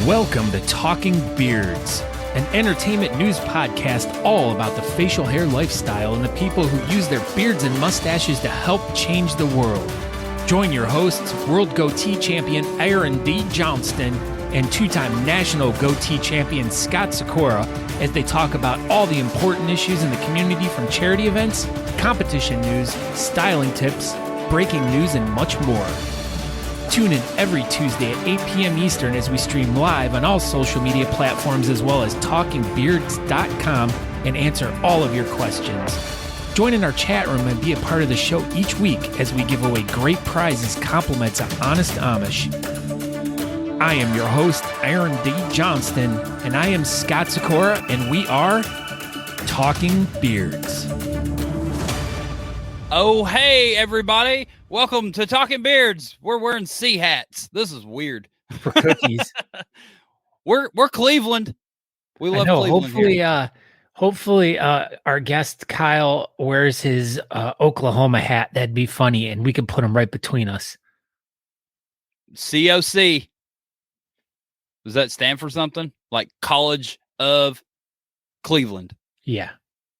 Welcome to Talking Beards, an entertainment news podcast all about the facial hair lifestyle and the people who use their beards and mustaches to help change the world. Join your hosts, World Goatee Champion Aaron D. Johnston and two-time National Goatee Champion Scott Sakura as they talk about all the important issues in the community, from charity events, competition news, styling tips, breaking news, and much more. Tune in every Tuesday at 8 p.m. Eastern as we stream live on all social media platforms as well as talkingbeards.com and answer all of your questions. Join in our chat room and be a part of the show each week as we give away great prizes, compliments on Honest Amish. I am your host, Aaron D. Johnston, and I am Scott Sakura, and we are Talking Beards. Oh, hey, everybody. Welcome to Talking Beards. We're wearing sea hats. This is weird. For cookies. We're Cleveland. We love Cleveland. Hopefully, our guest Kyle wears his Oklahoma hat. That'd be funny, and we could put him right between us. COC. Does that stand for something? Like College of Cleveland. Yeah.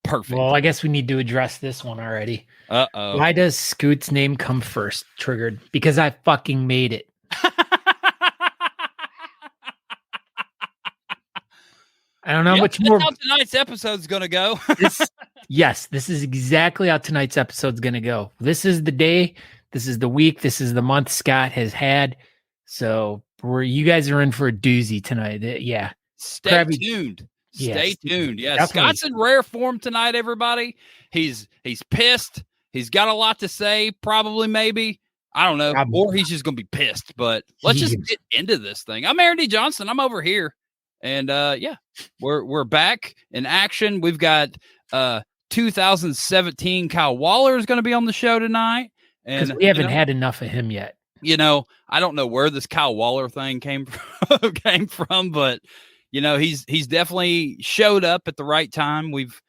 Perfect. Well, I guess we need to address this one already. Uh-oh. Why does Scoot's name come first? Triggered. Because I fucking made it. I don't know how much more. That's how tonight's episode's going to go. This is exactly how tonight's episode's going to go. This is the day. This is the week. This is the month Scott has had. So you guys are in for a doozy tonight. Yeah. Stay tuned. Stay tuned. Yeah, definitely. Scott's in rare form tonight, everybody. He's pissed. He's got a lot to say, probably, maybe. I don't know. Probably. Or he's just going to be pissed. But let's just get into this thing. I'm Aaron D. Johnson. I'm over here. And, yeah, we're back in action. We've got 2017 Kyle Waller is going to be on the show tonight. Because we haven't had enough of him yet. You know, I don't know where this Kyle Waller thing came from, but he's definitely showed up at the right time. We've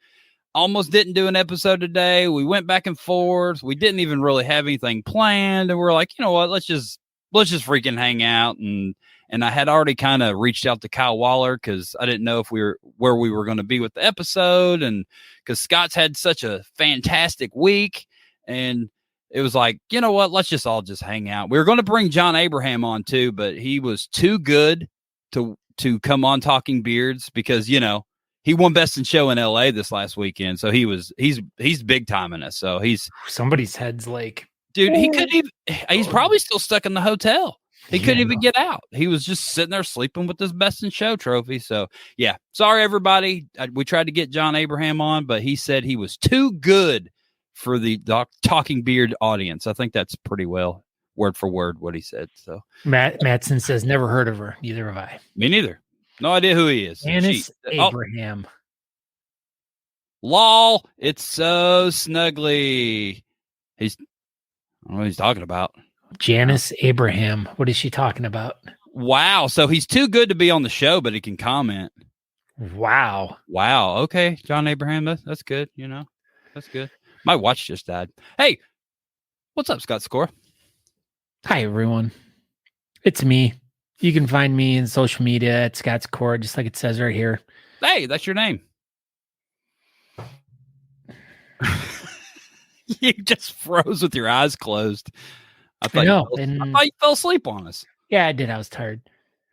almost didn't do an episode today. We went back and forth. We didn't even really have anything planned, and we're like, you know what? Let's just freaking hang out. And I had already kind of reached out to Kyle Waller because I didn't know if where we were going to be with the episode, and because Scott's had such a fantastic week, and it was like, you know what? Let's just all hang out. We were going to bring John Abraham on too, but he was too good to come on Talking Beards because, he won Best in Show in LA this last weekend. So he's big time in us. So he's somebody's head's like, dude, he's probably still stuck in the hotel. He couldn't even get out. He was just sitting there sleeping with this Best in Show trophy. So yeah, sorry everybody. We tried to get John Abraham on, but he said he was too good for the Talking Beard audience. I think that's pretty well word for word what he said. So Mattson says, never heard of her. Neither have I. Me neither. No idea who he is. Janice Abraham. Lol. It's so snuggly. I don't know what he's talking about. Janice Abraham. What is she talking about? Wow. So he's too good to be on the show, but he can comment. Wow. Okay. John Abraham. That's good. That's good. My watch just died. Hey, what's up, Scott Sakura? Hi, everyone. It's me. You can find me in social media at Scott Sakura, just like it says right here. Hey, that's your name. You just froze with your eyes closed. I thought you fell asleep on us. Yeah, I did. I was tired.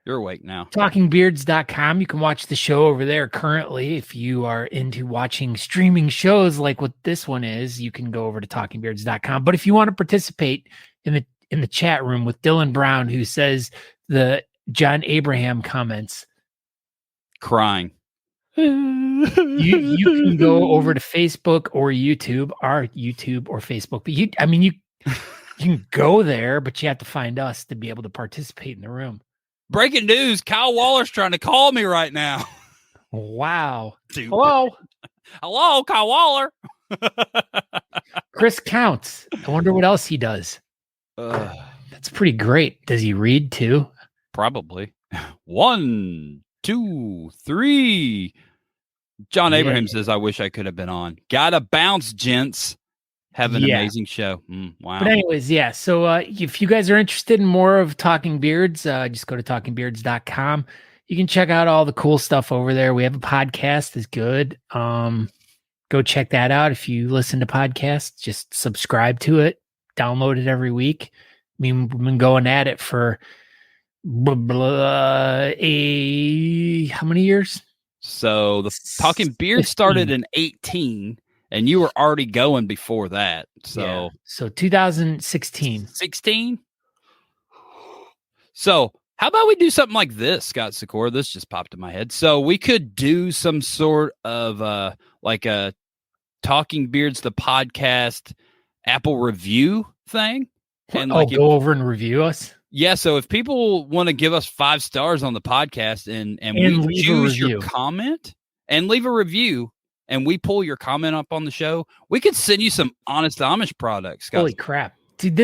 You're awake now. TalkingBeards.com. You can watch the show over there currently. If you are into watching streaming shows like what this one is, you can go over to TalkingBeards.com. But if you want to participate in the chat room with Dylan Brown, who says the John Abraham comments, crying. You can go over to Facebook or YouTube, our YouTube or Facebook. But you can go there, but you have to find us to be able to participate in the room. Breaking news: Kyle Waller's trying to call me right now. Wow. Stupid. Hello, Kyle Waller. Chris Counts. I wonder what else he does. That's pretty great. Does he read too? Probably. 1, 2, 3. John Abraham says, I wish I could have been on. Gotta bounce, gents. Have an amazing show. Wow. But anyways, yeah. So if you guys are interested in more of Talking Beards, just go to talkingbeards.com. you can check out all the cool stuff over there. We have a podcast that's good. Go check that out. If you listen to podcasts, just subscribe to it, download it every week. I mean, we've been going at it for how many years? So the Talking Beard started in 18, and you were already going before that. So, so 2016. 16? So how about we do something like this, Scott Sikora? This just popped in my head. So we could do some sort of like a Talking Beards, the podcast Apple review thing. And like go over and review us. Yeah. So if people want to give us 5 stars on the podcast and we choose your comment and leave a review and we pull your comment up on the show, we could send you some Honest Amish products, Scott. Holy crap. Dude,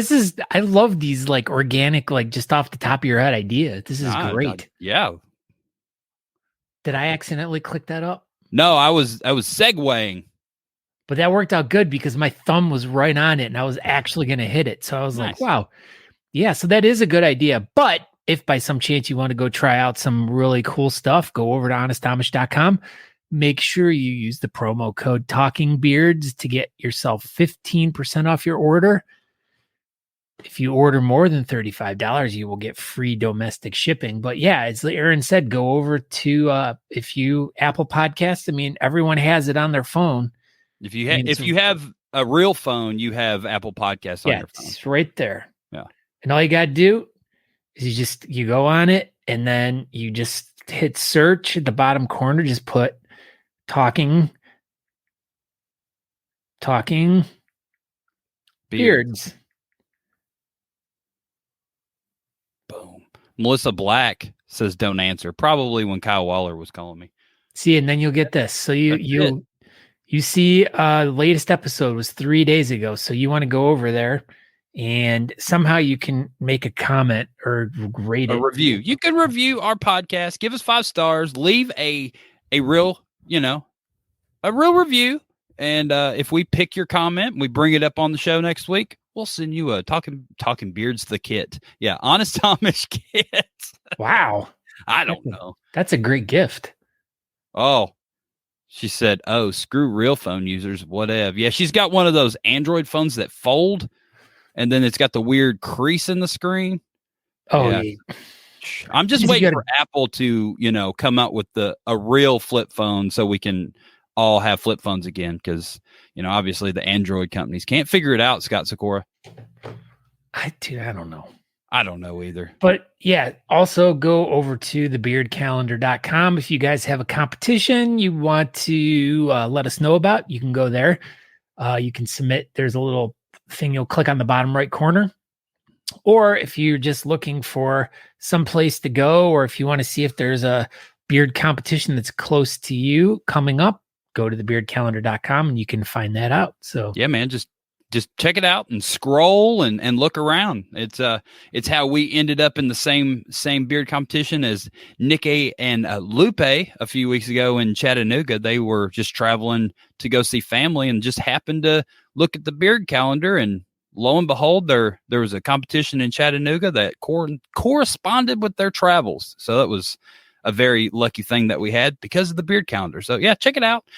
I love these like organic, like just off the top of your head idea. This is great. Yeah. Did I accidentally click that up? No, I was segueing. But that worked out good because my thumb was right on it and I was actually going to hit it. So I was like, wow. Yeah, so that is a good idea. But if by some chance you want to go try out some really cool stuff, go over to honestamish.com. Make sure you use the promo code Talking Beards to get yourself 15% off your order. If you order more than $35, you will get free domestic shipping. But yeah, as Aaron said, go over to Apple Podcasts. I mean, everyone has it on their phone. If you have a real phone, you have Apple Podcasts on your phone. It's right there. Yeah. And all you got to do is you go on it and then you just hit search at the bottom corner. Just put Talking Beards. Boom. Melissa Black says don't answer. Probably when Kyle Waller was calling me. See, and then you'll get this. So you see, the latest episode was 3 days ago. So you want to go over there and somehow you can make a comment or rate it. A review. You can review our podcast. Give us 5 stars. Leave a real, a real review. And if we pick your comment, we bring it up on the show next week, we'll send you a Talking Beards the kit. Yeah, Honest Amish kit. Wow. I don't know. That's a great gift. Oh. She said, oh, screw real phone users, whatever. Yeah, she's got one of those Android phones that fold, and then it's got the weird crease in the screen. Oh, yeah. I'm just waiting for Apple to, come out with a real flip phone so we can all have flip phones again because, obviously the Android companies can't figure it out, Scott Sikora. I don't know. I don't know either. But yeah, also go over to thebeardcalendar.com. If you guys have a competition you want to let us know about, you can go there. You can submit. There's a little thing you'll click on the bottom right corner. Or if you're just looking for some place to go, or if you want to see if there's a beard competition that's close to you coming up, go to thebeardcalendar.com and you can find that out. So yeah, man, just check it out and scroll and look around. It's how we ended up in the same beard competition as Nicky and Lupe a few weeks ago in Chattanooga. They were just traveling to go see family and just happened to look at the beard calendar, and lo and behold, there was a competition in Chattanooga that corresponded with their travels. So that was a very lucky thing that we had because of the beard calendar. So yeah, check it out.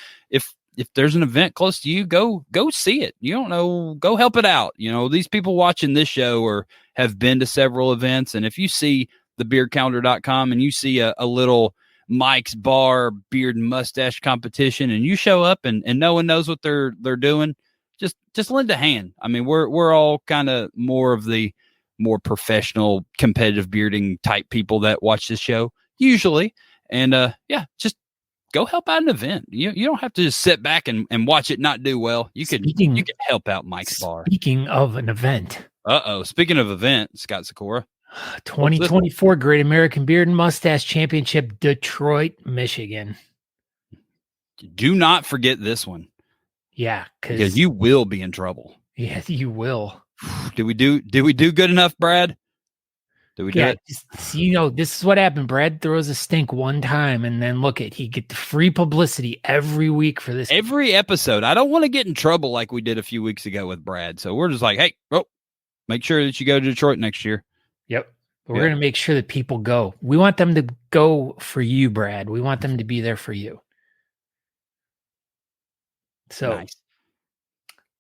If there's an event close to you, go see it. You don't know, go help it out. These people watching this show have been to several events. And if you see thebeardcalendar.com and you see a little Mike's Bar beard and mustache competition and you show up and no one knows what they're doing, just lend a hand. I mean, we're all kind of more of the more professional competitive bearding type people that watch this show usually. And just go help out an event. You don't have to just sit back and watch it not do well. You can help out Mike's Bar. Speaking of an event. Speaking of event, Scott Sikora. 2024 Great American Beard and Mustache Championship, Detroit, Michigan. Do not forget this one. Yeah, because you will be in trouble. Yeah, you will. Did we do good enough, Brad? Did we do it? This is what happened. Brad throws a stink one time, and then he get the free publicity every week for this. Every episode. I don't want to get in trouble like we did a few weeks ago with Brad. So we're just like, hey, make sure that you go to Detroit next year. Yep. But we're going to make sure that people go. We want them to go for you, Brad. We want them to be there for you. So, nice.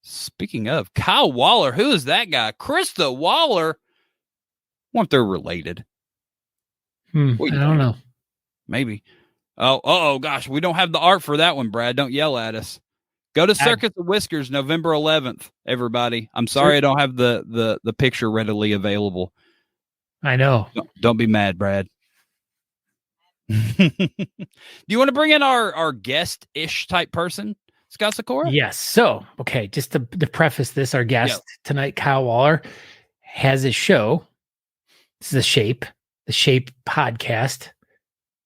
Speaking of Kyle Waller, who is that guy? Krista Waller. I wonder if they're related. I don't know. Maybe. Oh, gosh. We don't have the art for that one, Brad. Don't yell at us. Go to Circus of Whiskers, November 11th, everybody. I'm sorry I don't have the picture readily available. I know. Don't be mad, Brad. Do you want to bring in our guest-ish type person, Scott Sikora? Yes. So, okay, just to preface this, our guest tonight, Kyle Waller, has a show. This is the Shape podcast.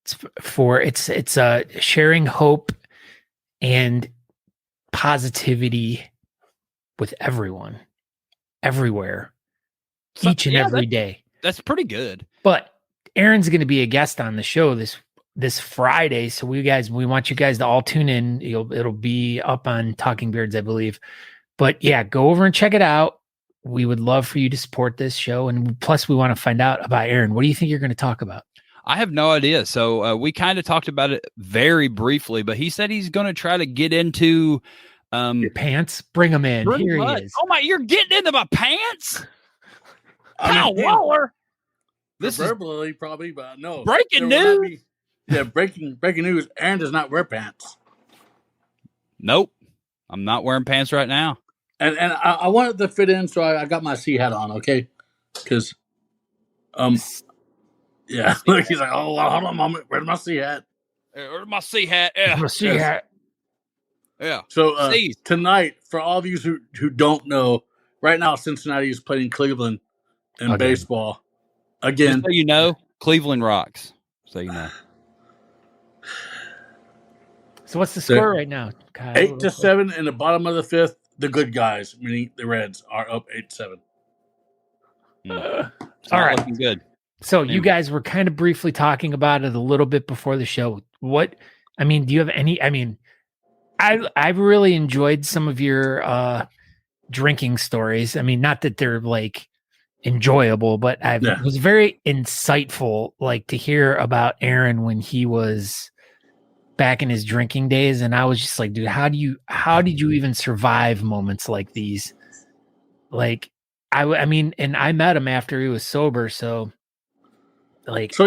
It's sharing hope and positivity with everyone, everywhere, each and every day. That's pretty good. But Aaron's going to be a guest on the show this Friday, so we want you guys to all tune in. It'll be up on Talking Beards, I believe. But yeah, go over and check it out. We would love for you to support this show, and plus we want to find out about Aaron. What do you think you're going to talk about? I have no idea. So we kind of talked about it very briefly, but he said he's going to try to get into your pants. Bring them in. Here he is. Oh my! You're getting into my pants. Kyle Waller. This verbally, probably, but no. Breaking news. Breaking news. Aaron does not wear pants. Nope, I'm not wearing pants right now. And I wanted to fit in, so I got my sea hat on. Okay, because yeah, look, he's like, oh, hold on a moment. Where's my sea hat? Where's my sea hat? Yeah, my sea hat. Yeah. So tonight, for all of you who don't know, right now Cincinnati is playing Cleveland in baseball. Again, just so you know, Cleveland rocks. So you know. So what's the score right now, Kyle? 8-7 in the bottom of the fifth. The good guys, meaning the Reds, are up 8-7. All right, looking good. So you guys were kind of briefly talking about it a little bit before the show. Do you have any? I mean, I've really enjoyed some of your drinking stories. I mean, not that they're like enjoyable, but it was very insightful, like to hear about Aaron when he was back in his drinking days. And I was just like, dude, how did you even survive moments like these? Like, I mean, and I met him after he was sober. So like,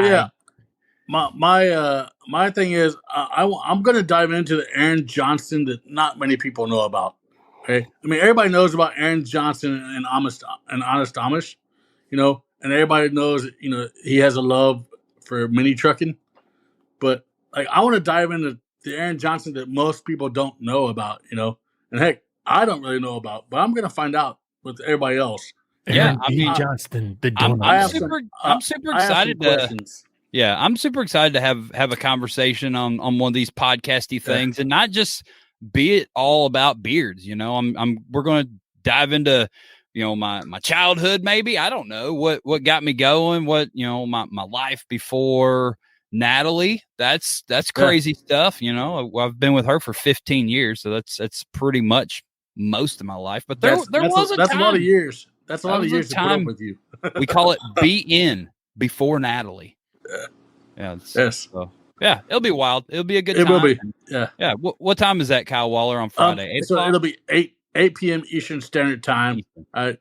my thing is, I'm going to dive into the Aaron Johnston that not many people know about. Okay. I mean, everybody knows about Aaron Johnston and Honest Amish, and everybody knows, he has a love for mini trucking, but like, I want to dive into the Aaron Johnston that most people don't know about, and heck, I don't really know about, but I'm going to find out with everybody else. Yeah, Johnston, the donut. I'm super excited I'm super excited to have a conversation on one of these podcasty things, and not just be it all about beards. We're going to dive into my childhood, maybe. I don't know what got me going, my life before Natalie. That's crazy stuff. I've been with her for 15 years, so that's pretty much most of my life. But there was a time. A lot of years. That's a lot of years to put up with you. We call it be in before Natalie. Yeah. Yes. So, yeah, it'll be wild. It'll be a good time. It will be. Yeah. Yeah. What time is that, Kyle Waller, on Friday? 8 o'clock? It'll be 8 p.m. Eastern Standard Time.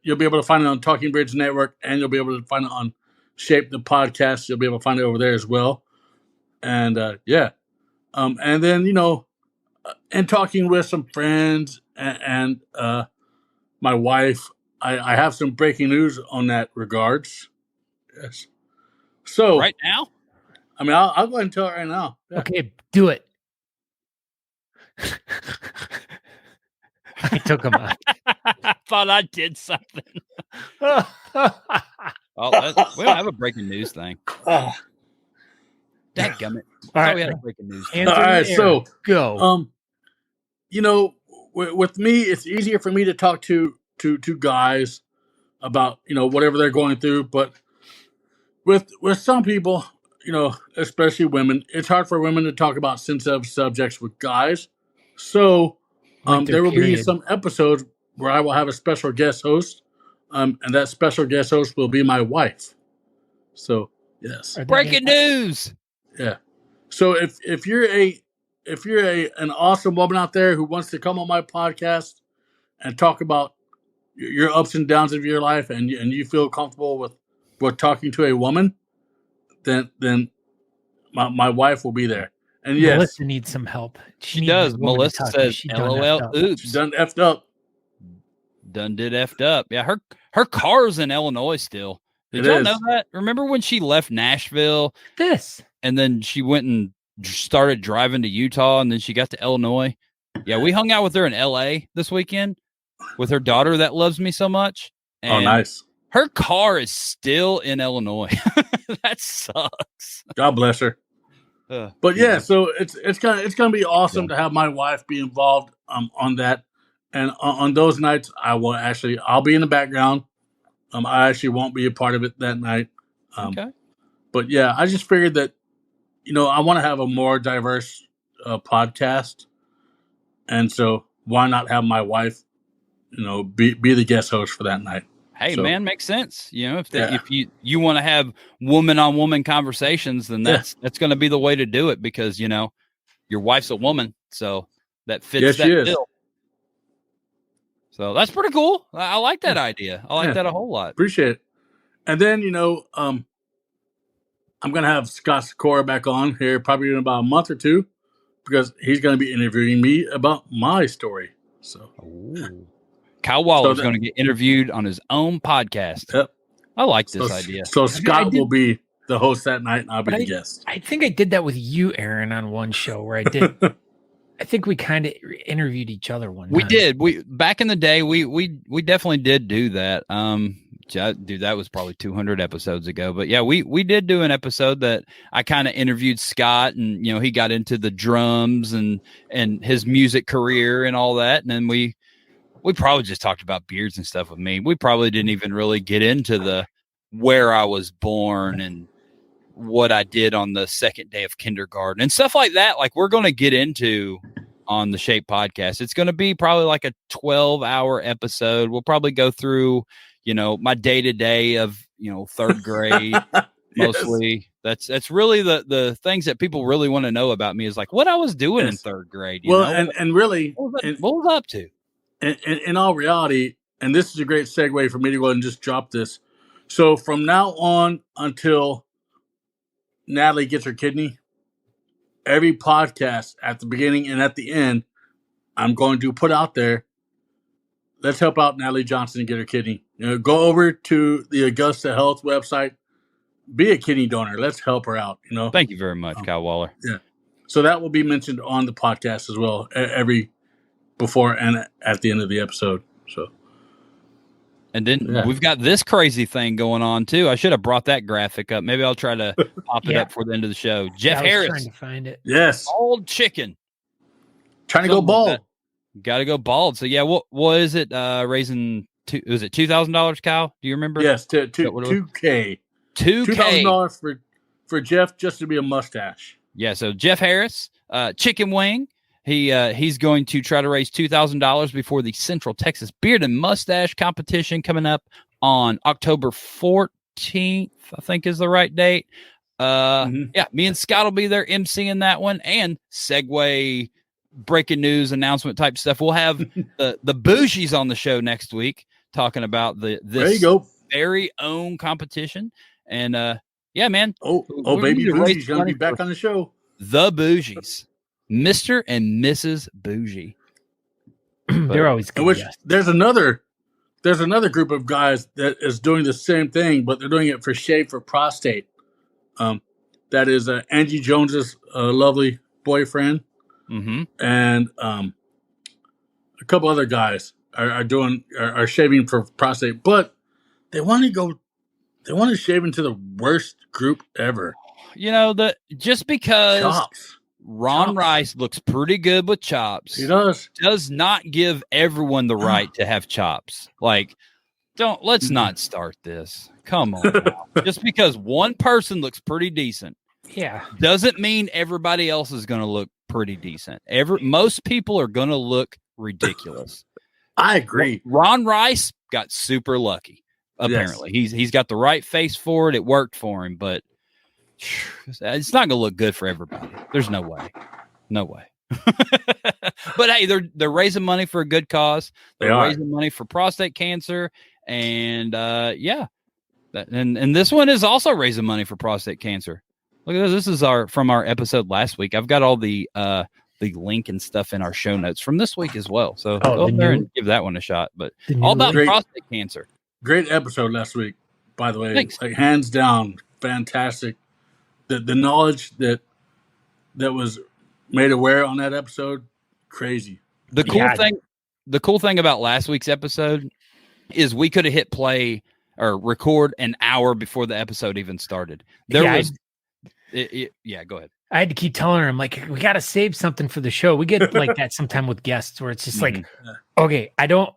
You'll be able to find it on Talking Bridge Network, and you'll be able to find it on Shape the Podcast. You'll be able to find it over there as well. And and then and talking with some friends and my wife, I have some breaking news on that regards. Yes. So right now, I mean, I'll go ahead and tell it right now. Yeah. Okay, do it. I took him out. I thought I did something. We don't have a breaking news thing. Dadgummit. All right, we had a breaking news. All right, so go. With me, it's easier for me to talk to guys about whatever they're going through, but with some people, especially women, it's hard for women to talk about sensitive subjects with guys. So there will be some episodes where I will have a special guest host, and that special guest host will be my wife. So yes, Breaking news. yeah. So if you're an awesome woman out there who wants to come on my podcast and talk about your ups and downs of your life, and you feel comfortable with talking to a woman, then my wife will be there. And yes, Melissa needs some help. She needs does. a woman to Melissa talk to. says, She done "LOL, effed up. oops, she's done effed up. done did effed up." Yeah, her car's in Illinois still. Did It y'all is. know that? Remember when she left Nashville This. and then she went and started driving to Utah, and then she got to Illinois? Yeah, we hung out with her in LA this weekend with her daughter that loves me so much. Oh, And nice. her car is still in Illinois. That sucks. God bless her. But yeah, so it's gonna be awesome to have my wife be involved on that, and on those nights I'll be in the background. I actually won't be a part of it that night. Okay. But yeah, I just figured that I want to have a more diverse podcast, and so why not have my wife be the guest host for that night? Hey, So- man, makes sense. If Yeah. if you want to have woman on woman conversations, then that's going to be the way to do it, because your wife's a woman, so that fits Yes, that she is. bill. So that's pretty cool. I like that idea. I like Yeah. that a whole lot. Appreciate it. And then I'm gonna have Scott Sikora back on here probably in about a month or two, because he's gonna be interviewing me about my story. So Kyle Waller's that- going to get interviewed on his own podcast. Yep. I like So, this idea. So Scott did- will be the host that night, and I'll be But the guest. I think I did that with you, Aaron, on one show where I did. I think we kind of interviewed each other one We time. did. We back in the day, we definitely did do that. Dude, that was probably 200 episodes ago. But yeah, we did do an episode that I kind of interviewed Scott, and he got into the drums and his music career and all that, and then we probably just talked about beards and stuff with me. We probably didn't even really get into the where I was born and what I did on the second day of kindergarten and stuff like that. Like, we're going to get into on the Shape podcast. It's going to be probably like a 12-hour episode. We'll probably go through, my day-to-day of, third grade. Mostly that's really the things that people really want to know about me, is like what I was doing in Yes. third grade. Well, and really, what was I up to? in all reality, and this is a great segue for me to go ahead and just drop this. So from now on until Natalie gets her kidney, every podcast at the beginning and at the end, I'm going to put out there, let's help out Natalie Johnson and get her kidney. Go over to the Augusta Health website, be a kidney donor. Let's help her out. Thank you very much, Kyle Waller. So that will be mentioned on the podcast as well, every before and at the end of the episode. So, And then Yeah. we've got this crazy thing going on too. I should have brought that graphic up. Maybe I'll try to pop it Yeah. up before the end of the show. Yeah, Jeff I was Harris, trying to find it. yes, bald chicken. trying to go Something like bald. that. Got to go bald. So yeah, what is it? Raising was it $2,000, Kyle? Do you remember? Yes, to That what it was? 2K. $2,000. $2,000 for Jeff just to be a mustache. Yeah, so Jeff Harris, Chicken Wing, he's going to try to raise $2,000 before the Central Texas Beard and Mustache competition coming up on October 14th, I think is the right date. Yeah, me and Scott will be there emceeing that one, and segue breaking news announcement type stuff. We'll have the Bougies on the show next week talking about There you this go. very own competition. And yeah, man, Oh, we baby need to raise Bougie's going to money be back for on the show. the Bougies, Mr. and Mrs. Bougie. They're always In good. which Yes. there's another group of guys that is doing the same thing, but they're doing it for Shave for Prostate. That is Angie Jones's lovely boyfriend, Mm-hmm. and a couple other guys are shaving for prostate, but they want to shave into the worst group ever. Just because Chops. Ron Chops. Rice looks pretty good with chops, He does. does not give everyone the right to have chops. Like, let's not start this. Come on. now. Just because one person looks pretty decent Yeah. doesn't mean everybody else is going to look pretty decent. Most people are going to look ridiculous. I agree. Ron Rice got super lucky. Apparently, he's got the right face for it. It worked for him, but it's not going to look good for everybody. There's no way. But hey, they're raising money for a good cause. They're raising money for prostate cancer, and and this one is also raising money for prostate cancer. Look at this. This is from our episode last week. I've got all the link and stuff in our show notes from this week as well. So go up there and give that one a shot. But all about prostate cancer. Great episode last week, by the way. Thanks. Like hands down, fantastic. The knowledge that was made aware on that episode, crazy. The cool thing about last week's episode is we could have hit play or record an hour before the episode even started. Go ahead. I had to keep telling her, I'm like, we got to save something for the show. We get like that sometime with guests where it's just like, okay, I don't,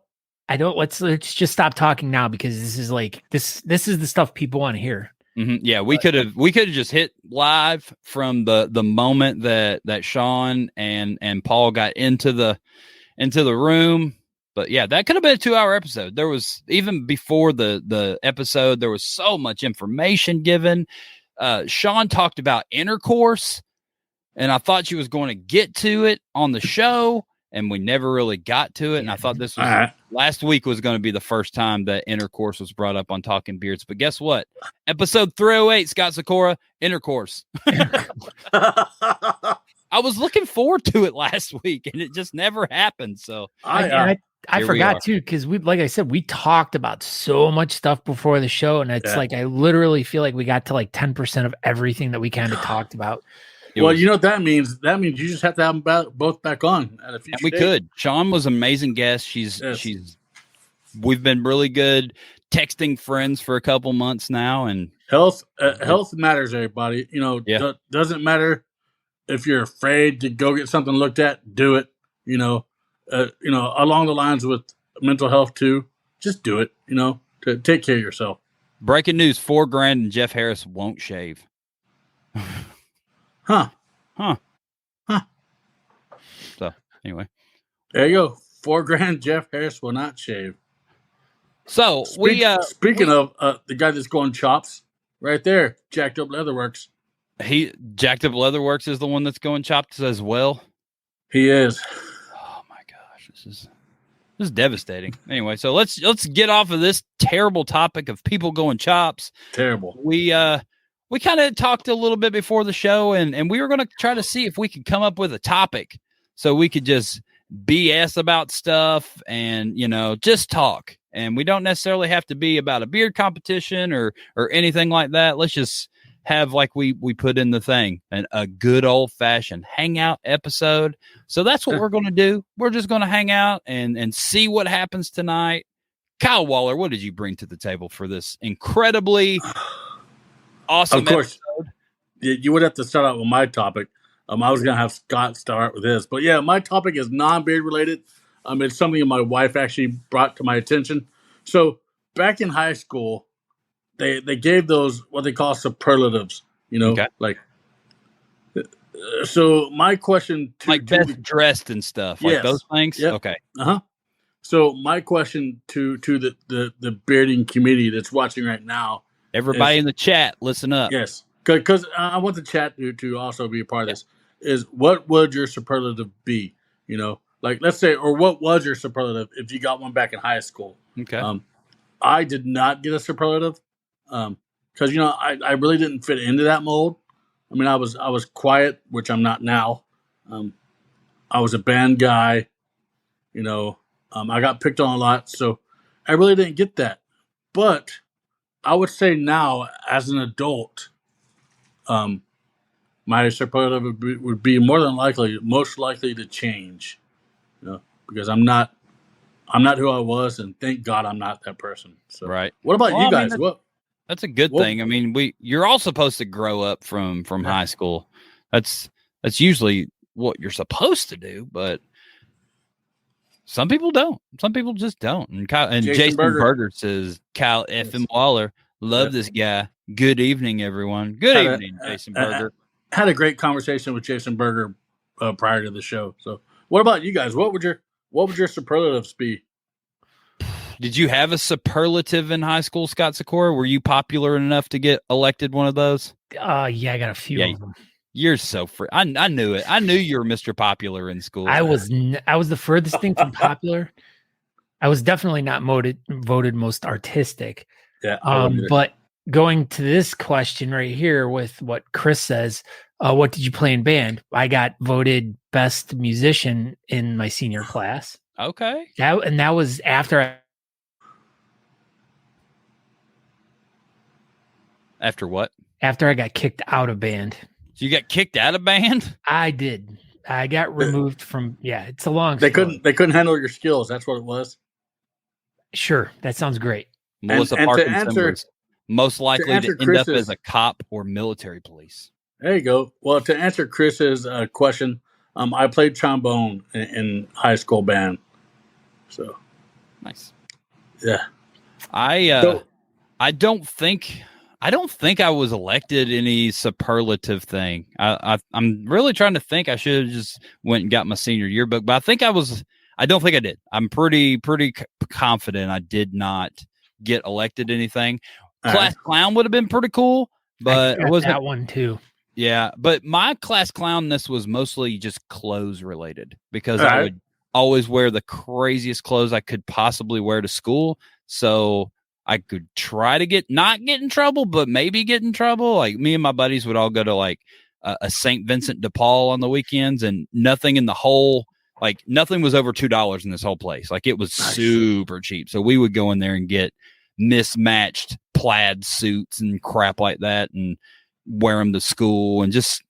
let's just stop talking now because this is like, this is the stuff people want to hear. Mm-hmm. Yeah. We could have just hit live from the moment that Sean and Paul got into the room. But yeah, that could have been a 2-hour episode. There was, even before the episode, there was so much information given. Sean talked about intercourse, and I thought she was going to get to it on the show, and we never really got to it. And I thought this was last week was going to be the first time that intercourse was brought up on Talking Beards. But guess what? Episode 308, Scott Sakura, intercourse. I was looking forward to it last week, and it just never happened. So I forgot too, because like I said, we talked about so much stuff before the show, and it's like I literally feel like we got to like 10% of everything that we kind of talked about. Well, you know what that means? That means you just have to have them both back on at a future we date. Could. Sean was an amazing guest. We've been really good texting friends for a couple months now, and health matters, everybody. You know, doesn't matter if you're afraid to go get something looked at. Do it. You know, along the lines with mental health too. Just do it. You know, to take care of yourself. Breaking news: $4,000 and Jeff Harris won't shave. Huh. So anyway, there you go. $4,000. Jeff Harris will not shave. So speaking of the guy that's going chops, right there, Jacked Up Leatherworks. Jacked Up Leatherworks is the one that's going chops as well. He is. Oh my gosh, this is devastating. Anyway, so let's get off of this terrible topic of people going chops. Terrible. We kind of talked a little bit before the show, and we were going to try to see if we could come up with a topic so we could just BS about stuff and, just talk. And we don't necessarily have to be about a beard competition or anything like that. Let's just have, like we put in the thing, a good old fashioned hangout episode. So that's what we're going to do. We're just going to hang out and see what happens tonight. Kyle Waller, what did you bring to the table for this incredibly awesome Of course, episode? You would have to start out with my topic. I was going to have Scott start with this. But yeah, my topic is non-beard related. It's something my wife actually brought to my attention. So back in high school, they gave those what they call superlatives, like. So my question to best dressed and stuff, like those things. Yep. Okay. So my question to the bearding community that's watching right now, everybody in the chat, listen up. Yes, because I want the chat to also be a part of this. Is what would your superlative be? Like let's say, or what was your superlative if you got one back in high school? Okay. I did not get a superlative because I really didn't fit into that mold. I was quiet, which I'm not now. I was a band guy. I got picked on a lot, so I really didn't get that. But I would say now, as an adult, my superlative would be most likely to change. Because I'm not who I was, and thank God I'm not that person. So, right. What about you guys? That's a good thing. I mean, you're all supposed to grow up from high school. That's usually what you're supposed to do, but some people don't. Some people just don't. And Jason Berger says, Kyle F.M. Waller, love this guy. Good evening, everyone. Good evening, Jason Berger. Had a great conversation with Jason Berger prior to the show. So, what about you guys? What would your superlatives be? Did you have a superlative in high school, Scott Sikora? Were you popular enough to get elected one of those? Yeah, I got a few of them. You're so free. I knew it. I knew you were Mr. Popular in school. I was the furthest thing from popular. I was definitely not voted most artistic. Yeah. But going to this question right here with what Chris says, what did you play in band? I got voted best musician in my senior class. Okay. That was after After what? After I got kicked out of band. So you got kicked out of band? I did. I got removed from. Yeah, it's a long. They couldn't handle your skills. That's what it was. Sure, that sounds great. Melissa Parkinson was most likely to end up as a cop or military police. There you go. Well, to answer Chris's question, I played trombone in high school band. So nice. Yeah. I don't think I was elected any superlative thing. I'm really trying to think. I should have just went and got my senior yearbook, but I don't think I did. I'm pretty confident I did not get elected anything. Class clown would have been pretty cool, but it wasn't that one too. Yeah, but my class clownness was mostly just clothes related because I would always wear the craziest clothes I could possibly wear to school. So I could try to not get in trouble, but maybe get in trouble. Like me and my buddies would all go to like a St. Vincent de Paul on the weekends, and nothing was over $2 in this whole place. Like it was super cheap. So we would go in there and get mismatched plaid suits and crap like that and wear them to school and just,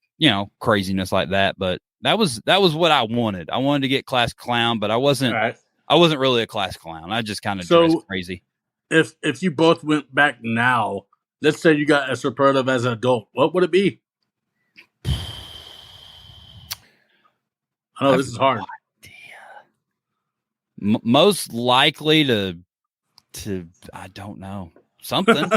craziness like that. But that was what I wanted. I wanted to get class clown, but I wasn't really a class clown. I just kind of dressed crazy. If you both went back now, let's say you got a superlative as an adult, what would it be? I know this is hard. Most likely to I don't know, something.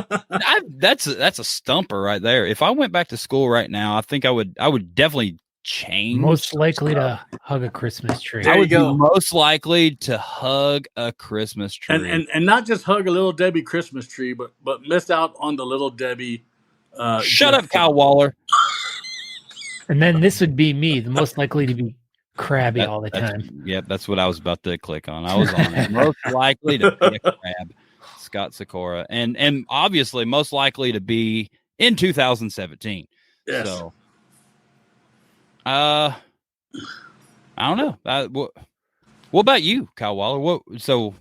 That's a stumper right there. If I went back to school right now, I think I would definitely change. Most likely to hug a Christmas tree. I would be most likely to hug a Christmas tree, and not just hug a Little Debbie Christmas tree, but miss out on the Little Debbie. Shut up, Kyle Waller. And then this would be me, the most likely to be crabby all the time. Yep, that's what I was about to click on. I was on it. Most likely to be a crab, Scott Sikora, and obviously most likely to be in 2017. Yes. So, I don't know. What about you, Kyle Waller? So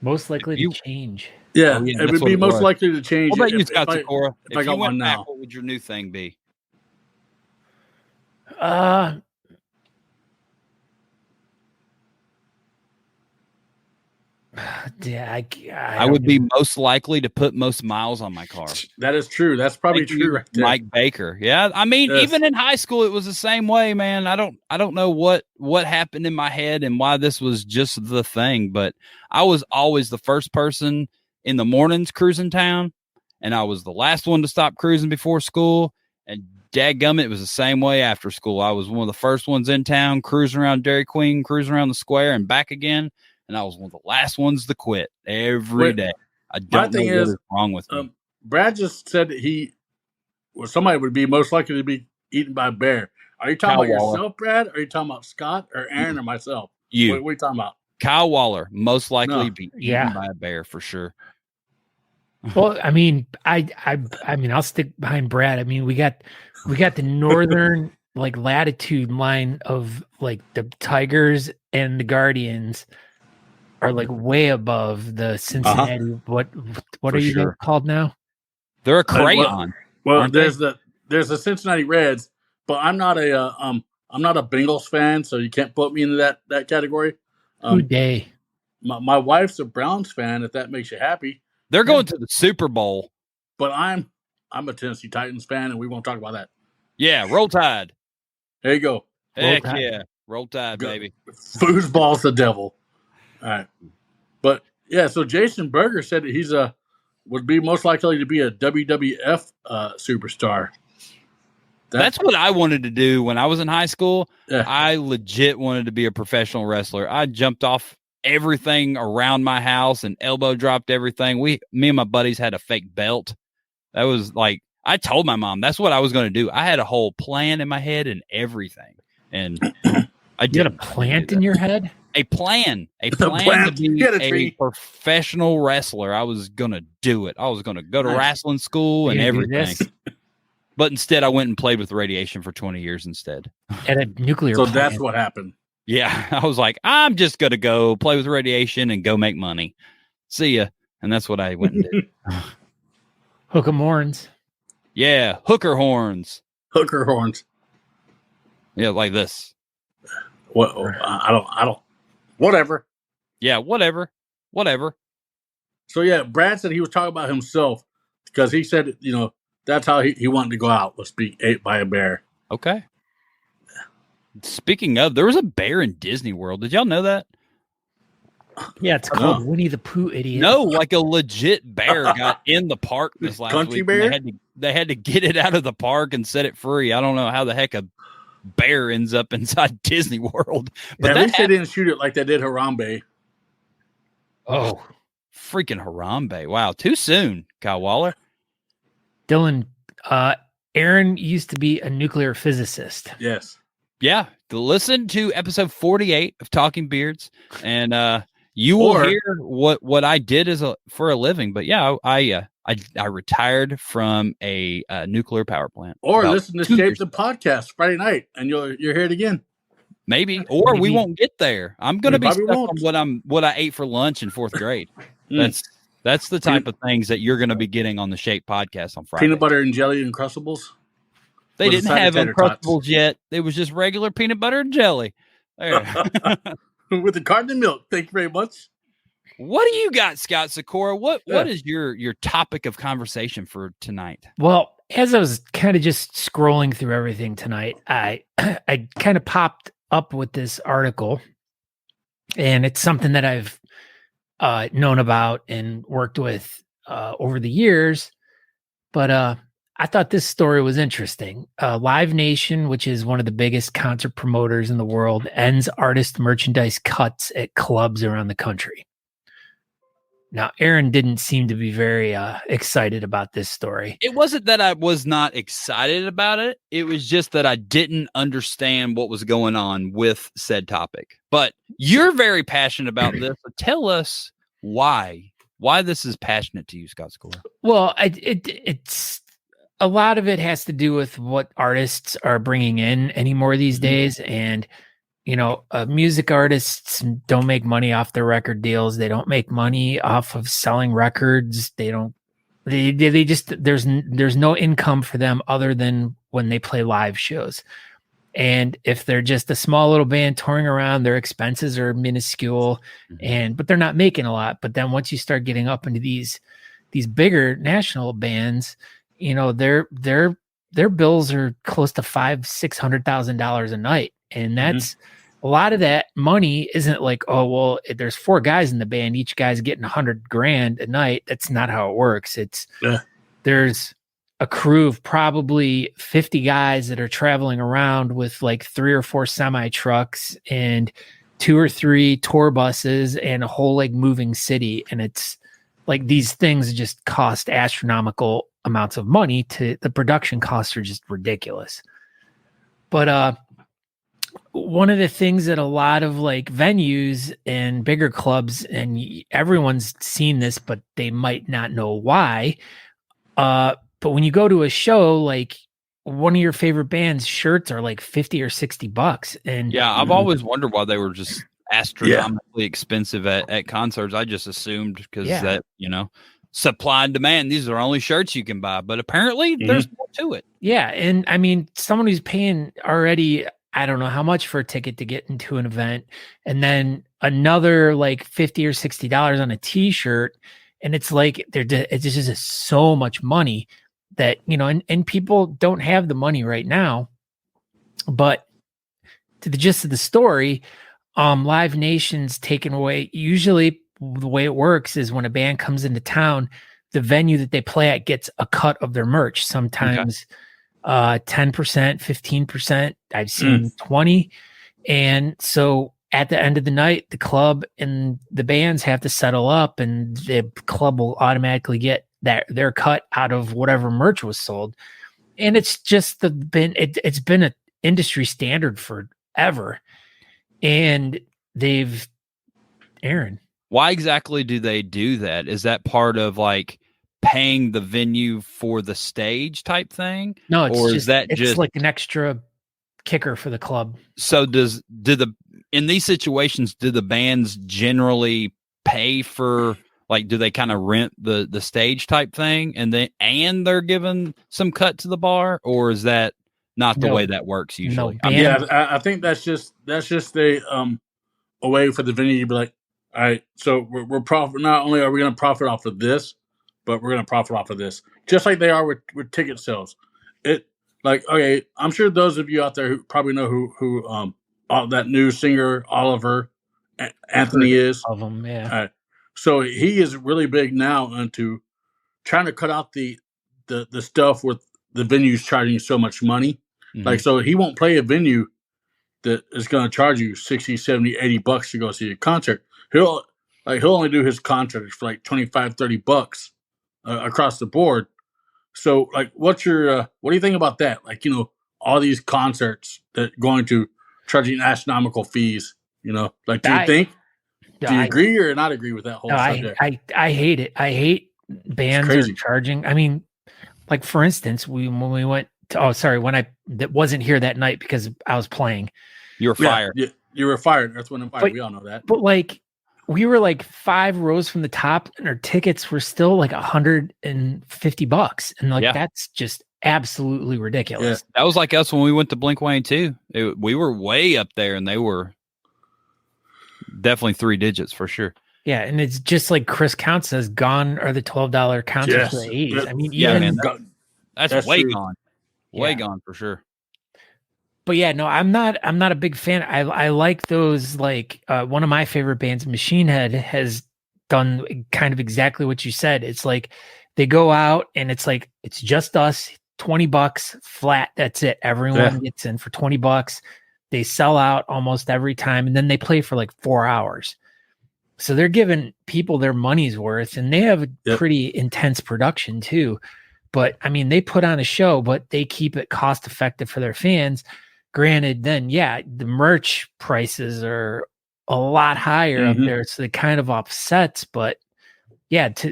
most likely to change. Yeah, it would be most likely to change. What about you, Scott Sikora? If I got one now, what would your new thing be? Yeah, I would be most likely to put most miles on my car. That is true. That's probably true right there. Mike Baker. Yeah. I mean, even in high school, it was the same way, man. I don't know what happened in my head and why this was just the thing, but I was always the first person in the mornings cruising town, and I was the last one to stop cruising before school. And dadgummit, it was the same way after school. I was one of the first ones in town, cruising around Dairy Queen, cruising around the square and back again. And I was one of the last ones to quit every day. I don't know what is wrong with me. Brad just said that somebody would be most likely to be eaten by a bear. Are you talking about yourself, Brad? Or are you talking about Scott or Aaron or myself? You. What are you talking about? Kyle Waller, most likely be eaten by a bear for sure. Well, I mean, I'll stick behind Brad. I mean, we got the northern latitude line of the Tigers and the Guardians are way above the Cincinnati. What are you called now? They're a crayon. Well, there's the Cincinnati Reds, but I'm not a Bengals fan, so you can't put me into that category. Who day? My wife's a Browns fan. If that makes you happy, they're going to the Super Bowl. But I'm a Tennessee Titans fan, and we won't talk about that. Yeah, Roll Tide. There you go. Heck yeah, Roll Tide, baby. Foosball's the devil. All right, but yeah. So Jason Berger said that would be most likely to be a WWF superstar. That's what I wanted to do when I was in high school. Yeah. I legit wanted to be a professional wrestler. I jumped off everything around my house and elbow dropped everything. Me and my buddies had a fake belt. That was like, I told my mom that's what I was going to do. I had a whole plan in my head and everything. And I You got a plant in your head? A plan plant. to be Get a a tree. professional wrestler. I was going to do it. I was going to go to Nice. wrestling school and You gonna do everything. this But instead, I went and played with radiation for 20 years instead. at a nuclear So plant. that's what happened. Yeah, I was like, I'm just going to go play with radiation and go make money. See ya. And that's what I went and did. Hook 'em horns. Yeah, hooker horns. Hooker horns. Yeah, like this. What? I don't. Whatever. Yeah, whatever. So yeah, Brad said he was talking about himself because he said, that's how he wanted to go out, was be ate by a bear. Okay. Speaking of, there was a bear in Disney World. Did y'all know that? Yeah, it's called Winnie the Pooh, idiot. No, like a legit bear got in the park this last Country week. And bear? They had to get it out of the park and set it free. I don't know how the heck a bear ends up inside Disney World. But At that least they didn't shoot it like they did Harambe. Oh, freaking Harambe. Wow, too soon, Kyle Waller. Dylan, Aaron used to be a nuclear physicist. Yes. Yeah, listen to episode 48 of Talking Beards, and you will hear what I did for a living. But yeah, I retired from a nuclear power plant. Or listen to 2 Shape years the ago. podcast Friday night, and you're hear it again. Maybe, or we Maybe. won't get there. I'm going to We be probably stuck won't. on what I ate for lunch in 4th grade. Mm. That's the type of things that you're going to be getting on the Shape podcast on Friday. Peanut butter and jelly and Uncrustables. They with a didn't side of have tater tots. Uncrustables yet. It was just regular peanut butter and jelly. There. With the carton of milk. Thank you very much. What do you got, Scott Sikora? What is your topic of conversation for tonight? Well, as I was kind of just scrolling through everything tonight, I kind of popped up with this article, and it's something that I've known about and worked with over the years. But I thought this story was interesting. Live Nation, which is one of the biggest concert promoters in the world, ends artist merchandise cuts at clubs around the country. Now, Aaron didn't seem to be very excited about this story. It wasn't that I was not excited about it. It was just that I didn't understand what was going on with said topic. But you're very passionate about this. So tell us why this is passionate to you, Scott Sikora. Well, it's a lot of it has to do with what artists are bringing in anymore these days. And, music artists don't make money off their record deals. They don't make money off of selling records. They just, there's no income for them other than when they play live shows. And if they're just a small little band touring around, their expenses are minuscule, but they're not making a lot. But then once you start getting up into these bigger national bands, their bills are close to $500,000-$600,000 a night, and that's a lot of that money. Isn't like, oh well, there's 4 guys in the band, each guy's getting $100,000 a night. That's not how it works. There's a crew of probably 50 guys that are traveling around with like 3 or 4 semi trucks and 2 or 3 tour buses and a whole like moving city, and it's like these things just cost astronomical amounts of money. To the production costs are just ridiculous. But one of the things that a lot of like venues and bigger clubs, and everyone's seen this, but they might not know why. But when you go to a show, like one of your favorite bands' shirts are like $50 or $60. And yeah, I've always wondered why they were just astronomically expensive at concerts. I just assumed because that, supply and demand, these are only shirts you can buy, but apparently there's more to it. Yeah. And I mean, someone who's paying already, I don't know how much for a ticket to get into an event, and then another like $50 or $60 on a t-shirt. And it's like, it's just so much money that, and people don't have the money right now. But to the gist of the story, Live Nation's taken away. Usually the way it works is when a band comes into town, the venue that they play at gets a cut of their merch. Sometimes 10%, 15%. I've seen 20. And so at the end of the night, the club and the bands have to settle up, and the club will automatically get their cut out of whatever merch was sold. And it's just it's been an industry standard forever. And Aaron. Why exactly do they do that? Is that part of like paying the venue for the stage type thing? No, it's or just, is that it's just like an extra kicker for the club. So in these situations, do the bands generally pay for, like, do they kind of rent the stage type thing and they're given some cut to the bar, or is that not the way that works usually? I think that's just a way for the venue to be like, all right, so we're profit. Not only are we going to profit off of this, but we're going to profit off of this, just like they are with ticket sales. Okay, I'm sure those of you out there who probably know who that new singer Oliver Anthony is. Of them, yeah. So he is really big now into trying to cut out the stuff with the venues charging so much money. Mm-hmm. Like, so he won't play a venue that is going to charge you 60, 70, 80 bucks to go see a concert. He'll only do his concerts for like 25, 30 bucks across the board. So, like, what do you think about that? Like, all these concerts that going to charging astronomical fees, like, do you agree or not agree with that whole subject? I hate it. I hate bands are charging. I mean, like, for instance, when we went to, that wasn't here that night because I was playing. You were fired. Yeah, you were fired. Earth, Wind and Fire. We all know that. But like, we were like 5 rows from the top, and our tickets were still like $150, and like that's just absolutely ridiculous. Yeah. That was like us when we went to Blink-182. We were way up there, and they were definitely 3 digits for sure. Yeah, and it's just like Chris Count says, gone are the $12 concerts for the 80s. I mean, that's way gone. Way gone for sure. But yeah, no, I'm not a big fan. I like those, like, one of my favorite bands, Machine Head, has done kind of exactly what you said. It's like they go out and it's like, it's just us, $20 flat. That's it. Everyone gets in for $20. They sell out almost every time. And then they play for like 4 hours. So they're giving people their money's worth, and they have a pretty intense production too. But I mean, they put on a show, but they keep it cost effective for their fans. Granted, then, the merch prices are a lot higher up there, so it kind of offsets. But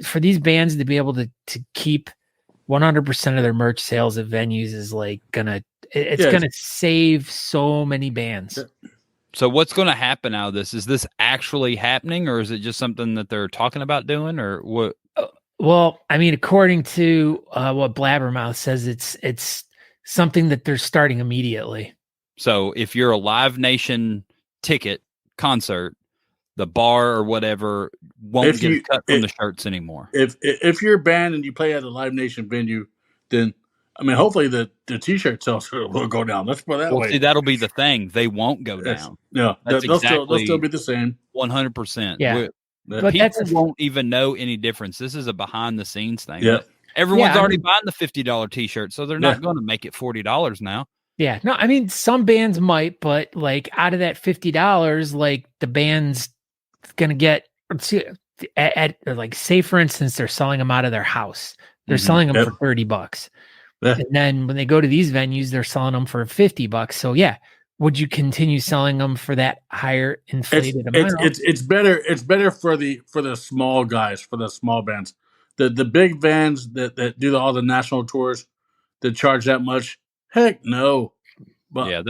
for these bands to be able to keep 100% of their merch sales at venues is like gonna save so many bands. So what's going to happen out of this? Is this actually happening, or is it just something that they're talking about doing, or what? Well, I mean, according to what Blabbermouth says, it's something that they're starting immediately. So if you're a Live Nation ticket concert, the bar or whatever won't get cut from the shirts anymore. If you're a band and you play at a Live Nation venue, then I mean, hopefully the t-shirt sales will go down. Let's put it that way. See, that'll be the thing. They won't go down. Yeah, they'll still be the same. 100%. Yeah, but people won't even know any difference. This is a behind the scenes thing. Yeah, everyone's already buying the $50 t-shirt, so they're not going to make it $40 now. Yeah, no, I mean, some bands might, but like out of that $50, like the band's gonna get at like, say for instance, they're selling them out of their house. They're selling them for $30. And then when they go to these venues, they're selling them for $50. So would you continue selling them for that higher inflated amount? It's better for the small guys, for the small bands. The big bands that do all the national tours that charge that much. Heck no. But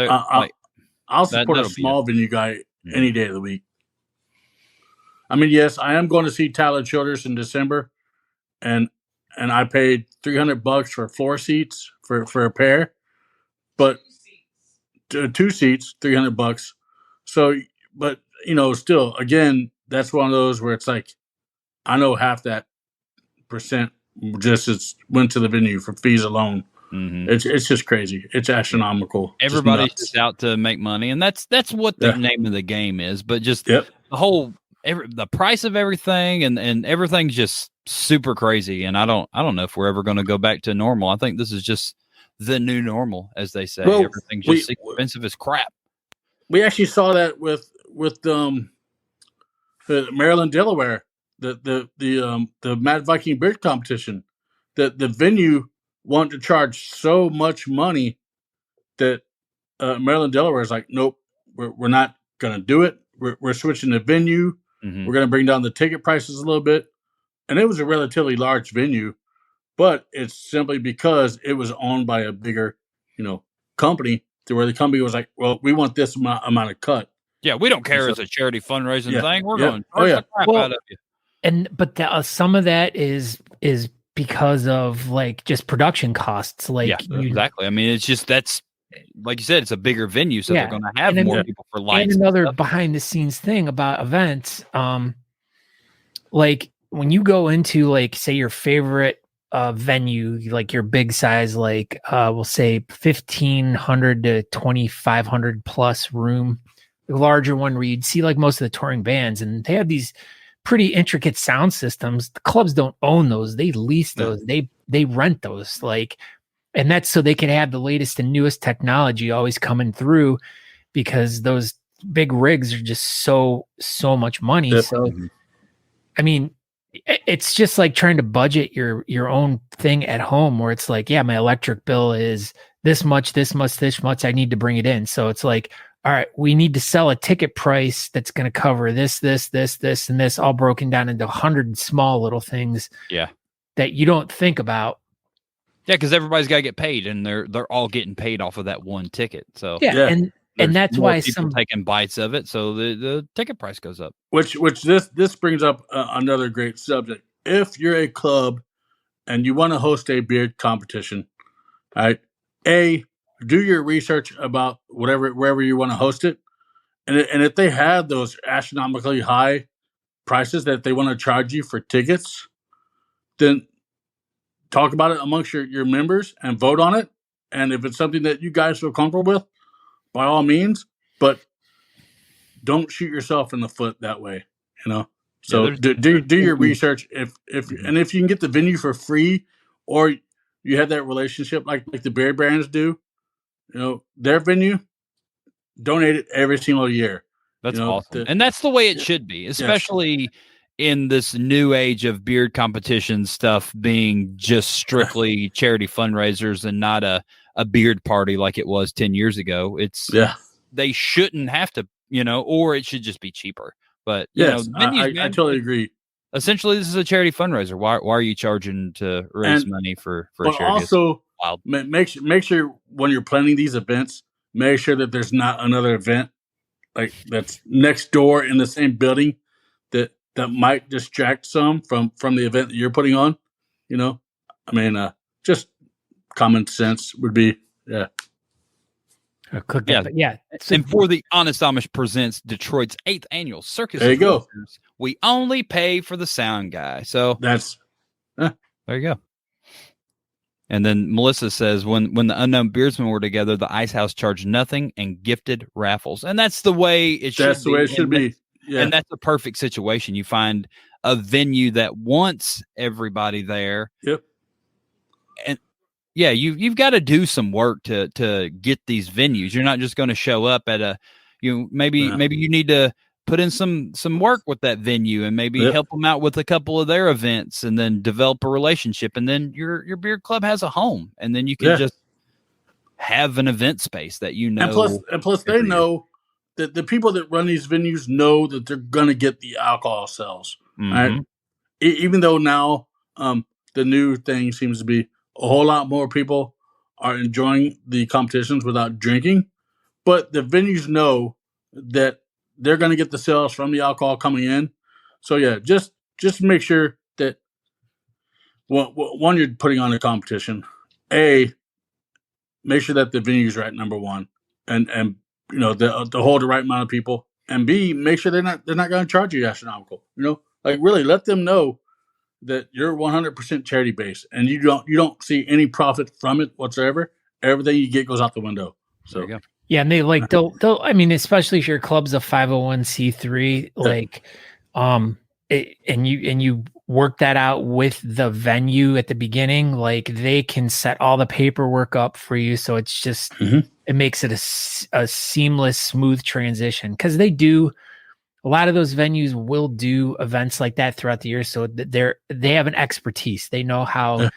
I'll support a small venue guy any day of the week. I mean, yes, I am going to see Tyler Childers in December, and I paid $300 for floor seats for a pair, but 2 seats, $300. So, but still, again, that's one of those where it's like, I know half that percent just went to the venue for fees alone. Mm-hmm. It's just crazy. It's astronomical. Everybody's just out to make money, and that's what the name of the game is. But just the whole the price of everything and everything's just super crazy. And I don't know if we're ever going to go back to normal. I think this is just the new normal, as they say. Well, everything's just expensive as crap. We actually saw that with Maryland, Delaware, the Mad Viking beard competition. The venue wanted to charge so much money that Maryland, Delaware is like, nope, we're not going to do it. We're switching the venue. Mhm. We're going to bring down the ticket prices a little bit. And it was a relatively large venue, but it's simply because it was owned by a bigger, company, to where the company was like, well, we want this amount of cut. Yeah, we don't care. It's a charity fundraising thing. We're going to Oh, yeah. the crap out of you. But some of that is because of like just production costs. Like exactly. I mean, it's just that's like you said, it's a bigger venue, so they're going to have more people for lights. And another behind the scenes thing about events, like when you go into like say your favorite venue, like your big size, like we'll say 1,500 to 2,500 plus room, the larger one where you'd see like most of the touring bands, and they have these pretty intricate sound systems. The clubs don't own those; they lease those. They rent those, like, and that's so they can have the latest and newest technology always coming through, because those big rigs are just so much money. Yep. So, I mean, it's just like trying to budget your own thing at home, where it's like, yeah, my electric bill is this much. I need to bring it in. So it's like, all right, we need to sell a ticket price that's going to cover this, and this, all broken down into 100 small little things. Yeah, that you don't think about. Yeah, because everybody's got to get paid, and they're all getting paid off of that one ticket. So and that's why some taking bites of it, so the ticket price goes up. Which this brings up another great subject. If you're a club and you want to host a beard competition, right? Do your research about wherever you want to host it, and if they have those astronomically high prices that they want to charge you for tickets, then talk about it amongst your members and vote on it. And if it's something that you guys feel comfortable with, by all means, but don't shoot yourself in the foot that way, So do your research. If you can get the venue for free, or you have that relationship like the beard brands do, their venue, donate it every single year. That's awesome. And that's the way it should be, especially in this new age of beard competition stuff being just strictly charity fundraisers and not a beard party like it was 10 years ago. They shouldn't have to, or it should just be cheaper. But I totally agree. Essentially, this is a charity fundraiser. Why are you charging to raise money for a charity? Also, make sure when you're planning these events, make sure that there's not another event like that's next door in the same building that might distract some from the event that you're putting on. Just common sense would be And for the Honest Amish presents Detroit's 8th annual Circus. There you go. We only pay for the sound guy. So that's there you go. And then Melissa says, when the Unknown Beardsmen were together, the Ice House charged nothing and gifted raffles. And that's the way it should be. That's the way it should be. Yeah. And that's a perfect situation. You find a venue that wants everybody there. Yep. And yeah, you've got to do some work to get these venues. You're not just going to show up at maybe you need to put in some work with that venue and maybe help them out with a couple of their events, and then develop a relationship, and then your beard club has a home, and then you can just have an event space that And plus they know that the people that run these venues know that they're going to get the alcohol sales. Mm-hmm. Right? Even though now the new thing seems to be a whole lot more people are enjoying the competitions without drinking, but the venues know that they're going to get the sales from the alcohol coming in. So yeah, just make sure that one, you're putting on a competition. Make sure that the venue's right, number one, and to hold the right amount of people, and B, make sure they're not going to charge you astronomical. Like really let them know that you're 100% charity based, and you don't see any profit from it whatsoever. Everything you get goes out the window. So there you go. Yeah, and they like they'll I mean, especially if your club's a 501c3, like and you work that out with the venue at the beginning, like they can set all the paperwork up for you, so it's just it makes it a seamless, smooth transition, because they do. A lot of those venues will do events like that throughout the year, so they have an expertise. They know how,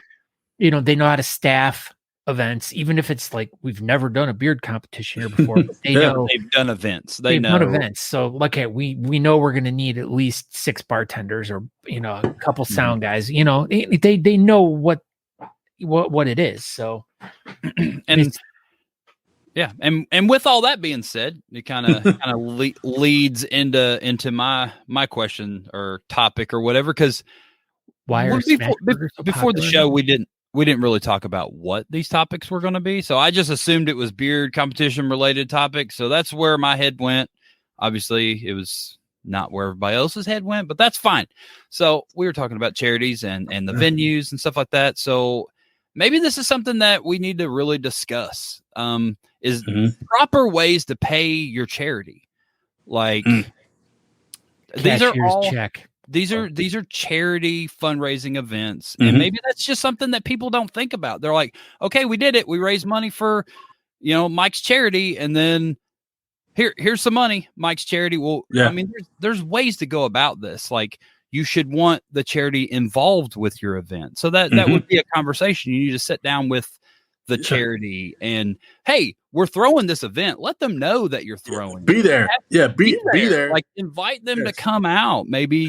they know how to staff events, even if it's like we've never done a beard competition here before. But they know they've done events. They've done events. So okay, we know we're going to need at least 6 bartenders or a couple sound guys. They know what it is. So and yeah, and with all that being said, it kind of leads into my question or topic or whatever, because before the show we didn't really talk about what these topics were going to be. So I just assumed it was beard competition related topics. So that's where my head went. Obviously, it was not where everybody else's head went, but that's fine. So we were talking about charities and the venues and stuff like that. So maybe this is something that we need to really discuss. Is proper ways to pay your charity. Like these are all check. These are charity fundraising events. And maybe that's just something that people don't think about. They're like, okay, we did it. We raised money for, Mike's charity. And then here's some money, Mike's charity. Well, I mean, there's ways to go about this. Like, you should want the charity involved with your event. So that would be a conversation. You need to sit down with the charity and, hey, we're throwing this event. Let them know that you're throwing. Be there. Be there. Like, invite them to come out. Maybe,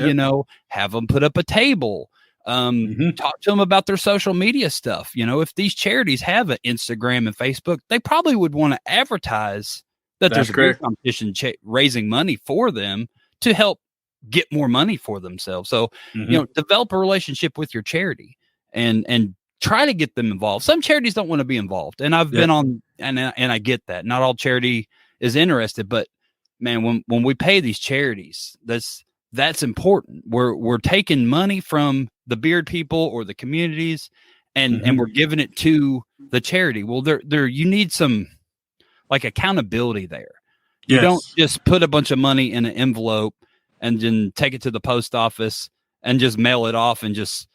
have them put up a table. Talk to them about their social media stuff. If these charities have an Instagram and Facebook, they probably would want to advertise that there's a beard competition raising money for them to help get more money for themselves. So, develop a relationship with your charity and try to get them involved. Some charities don't want to be involved, and I've been on, and I get that. Not all charity is interested, but man, when we pay these charities, that's important. We're taking money from the beard people or the communities, and we're giving it to the charity. Well, you need some like accountability there. You don't just put a bunch of money in an envelope and then take it to the post office and just mail it off and just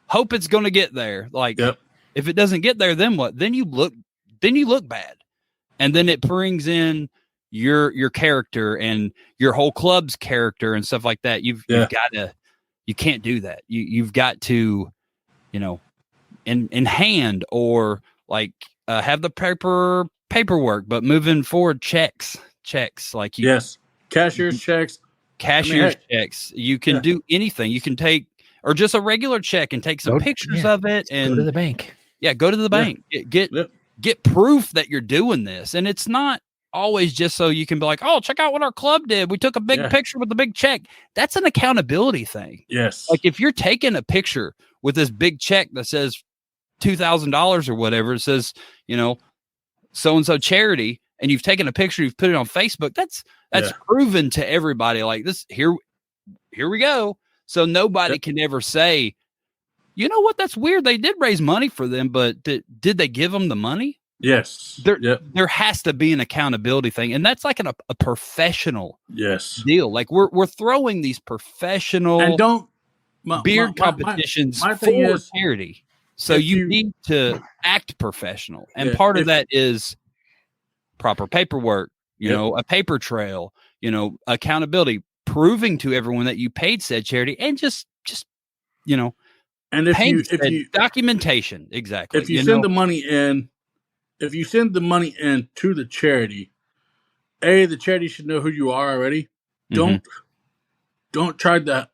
hope it's going to get there. Like, if it doesn't get there, then what? Then you look bad. And then it brings in your character and your whole club's character and stuff like that. You've got to, you can't do that. You've got to, in hand or like, have the paperwork, but moving forward, checks, like cashier's checks, checks. You can do anything. You can take, or just a regular check and take some pictures of it and go to the bank. Yeah. Go to the bank, get proof that you're doing this. And it's not always just so you can be like, oh, check out what our club did. We took a big picture with the big check. That's an accountability thing. Yes. Like, if you're taking a picture with this big check that says $2,000 or whatever, it says, so-and-so charity, and you've taken a picture, you've put it on Facebook, that's proven to everybody, like, this, here we go. So nobody can ever say, you know what, that's weird. They did raise money for them, but did they give them the money? Yes. There has to be an accountability thing. And that's like a professional deal. Like, we're throwing these professional and beard competitions for charity. So you need to act professional. And part of that is proper paperwork, a paper trail, accountability, proving to everyone that you paid said charity, and just and if you documentation. Exactly. If you send the money in, to the charity, the charity should know who you are already. Don't try to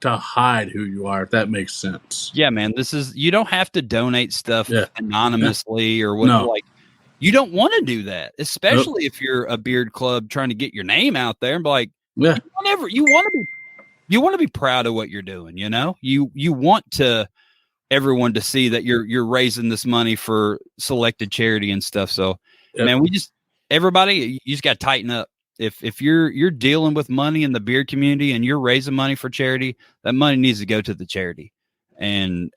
hide who you are, if that makes sense. Yeah, man. You don't have to donate stuff anonymously or whatever. No. Like, you don't want to do that, especially if you're a beard club trying to get your name out there and be like, you want to be proud of what you're doing. You want everyone to see that you're raising this money for selected charity and stuff. So, man, everybody, you just got to tighten up. If you're dealing with money in the beard community and you're raising money for charity, that money needs to go to the charity. And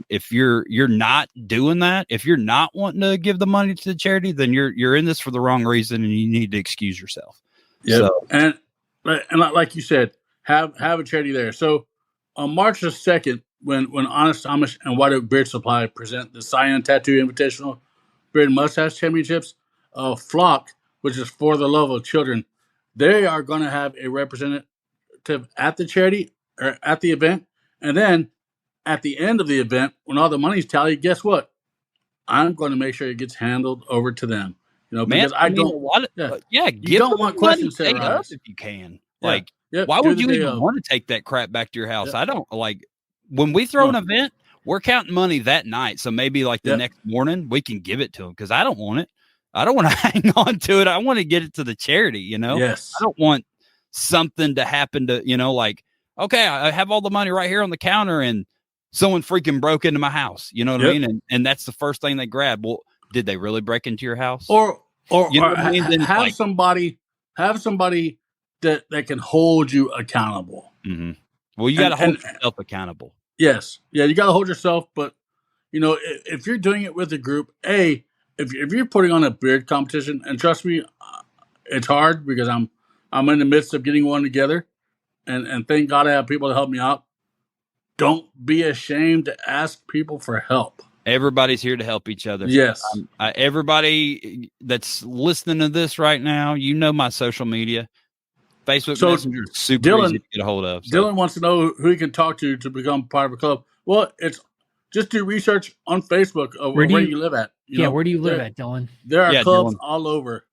if you're not doing that, if you're not wanting to give the money to the charity, then you're in this for the wrong reason, and you need to excuse yourself. Yeah, so, and like you said, have a charity there. So on March the 2nd, when Honest Amish and White Oak Beard Supply present the Cyan Tattoo Invitational Beard and Mustache Championships, Flock, which is For the Love of Children, they are going to have a representative at the charity or at the event. And then at the end of the event, when all the money's tallied, guess what? I'm going to make sure it gets handled over to them. Because I mean, a lot of, you give don't want questions to up arise if you can. Yeah. Like, Yep, why do would the you day even of. want to take that crap back to your house? Yep. I don't like when we throw an No. event, we're counting money that night. So maybe like the Yep. next morning we can give it to them because I don't want it. I don't want to hang on to it. I want to get it to the charity, Yes. I don't want something to happen to, like, okay, I have all the money right here on the counter and someone freaking broke into my house. You know what I Yep. mean? And that's the first thing they grab. Well, did they really break into your house? Or You know what I mean? Then, have like- somebody that can hold you accountable. Mm-hmm. Well, you got to And- hold yourself accountable. Yes. Yeah, you got to hold yourself. But, if you're doing it with a group, if you're putting on a beard competition, and trust me, it's hard because I'm in the midst of getting one together. And thank God I have people to help me out. Don't be ashamed to ask people for help. Everybody's here to help each other. Yes. Everybody that's listening to this right now, my social media. Facebook So, Messenger is super Dylan- easy to get a hold of. So. Dylan wants to know who he can talk to become part of a club. Well, it's just do research on Facebook of where you live at. Where do you live at, Dylan? There are clubs Dylan. all over.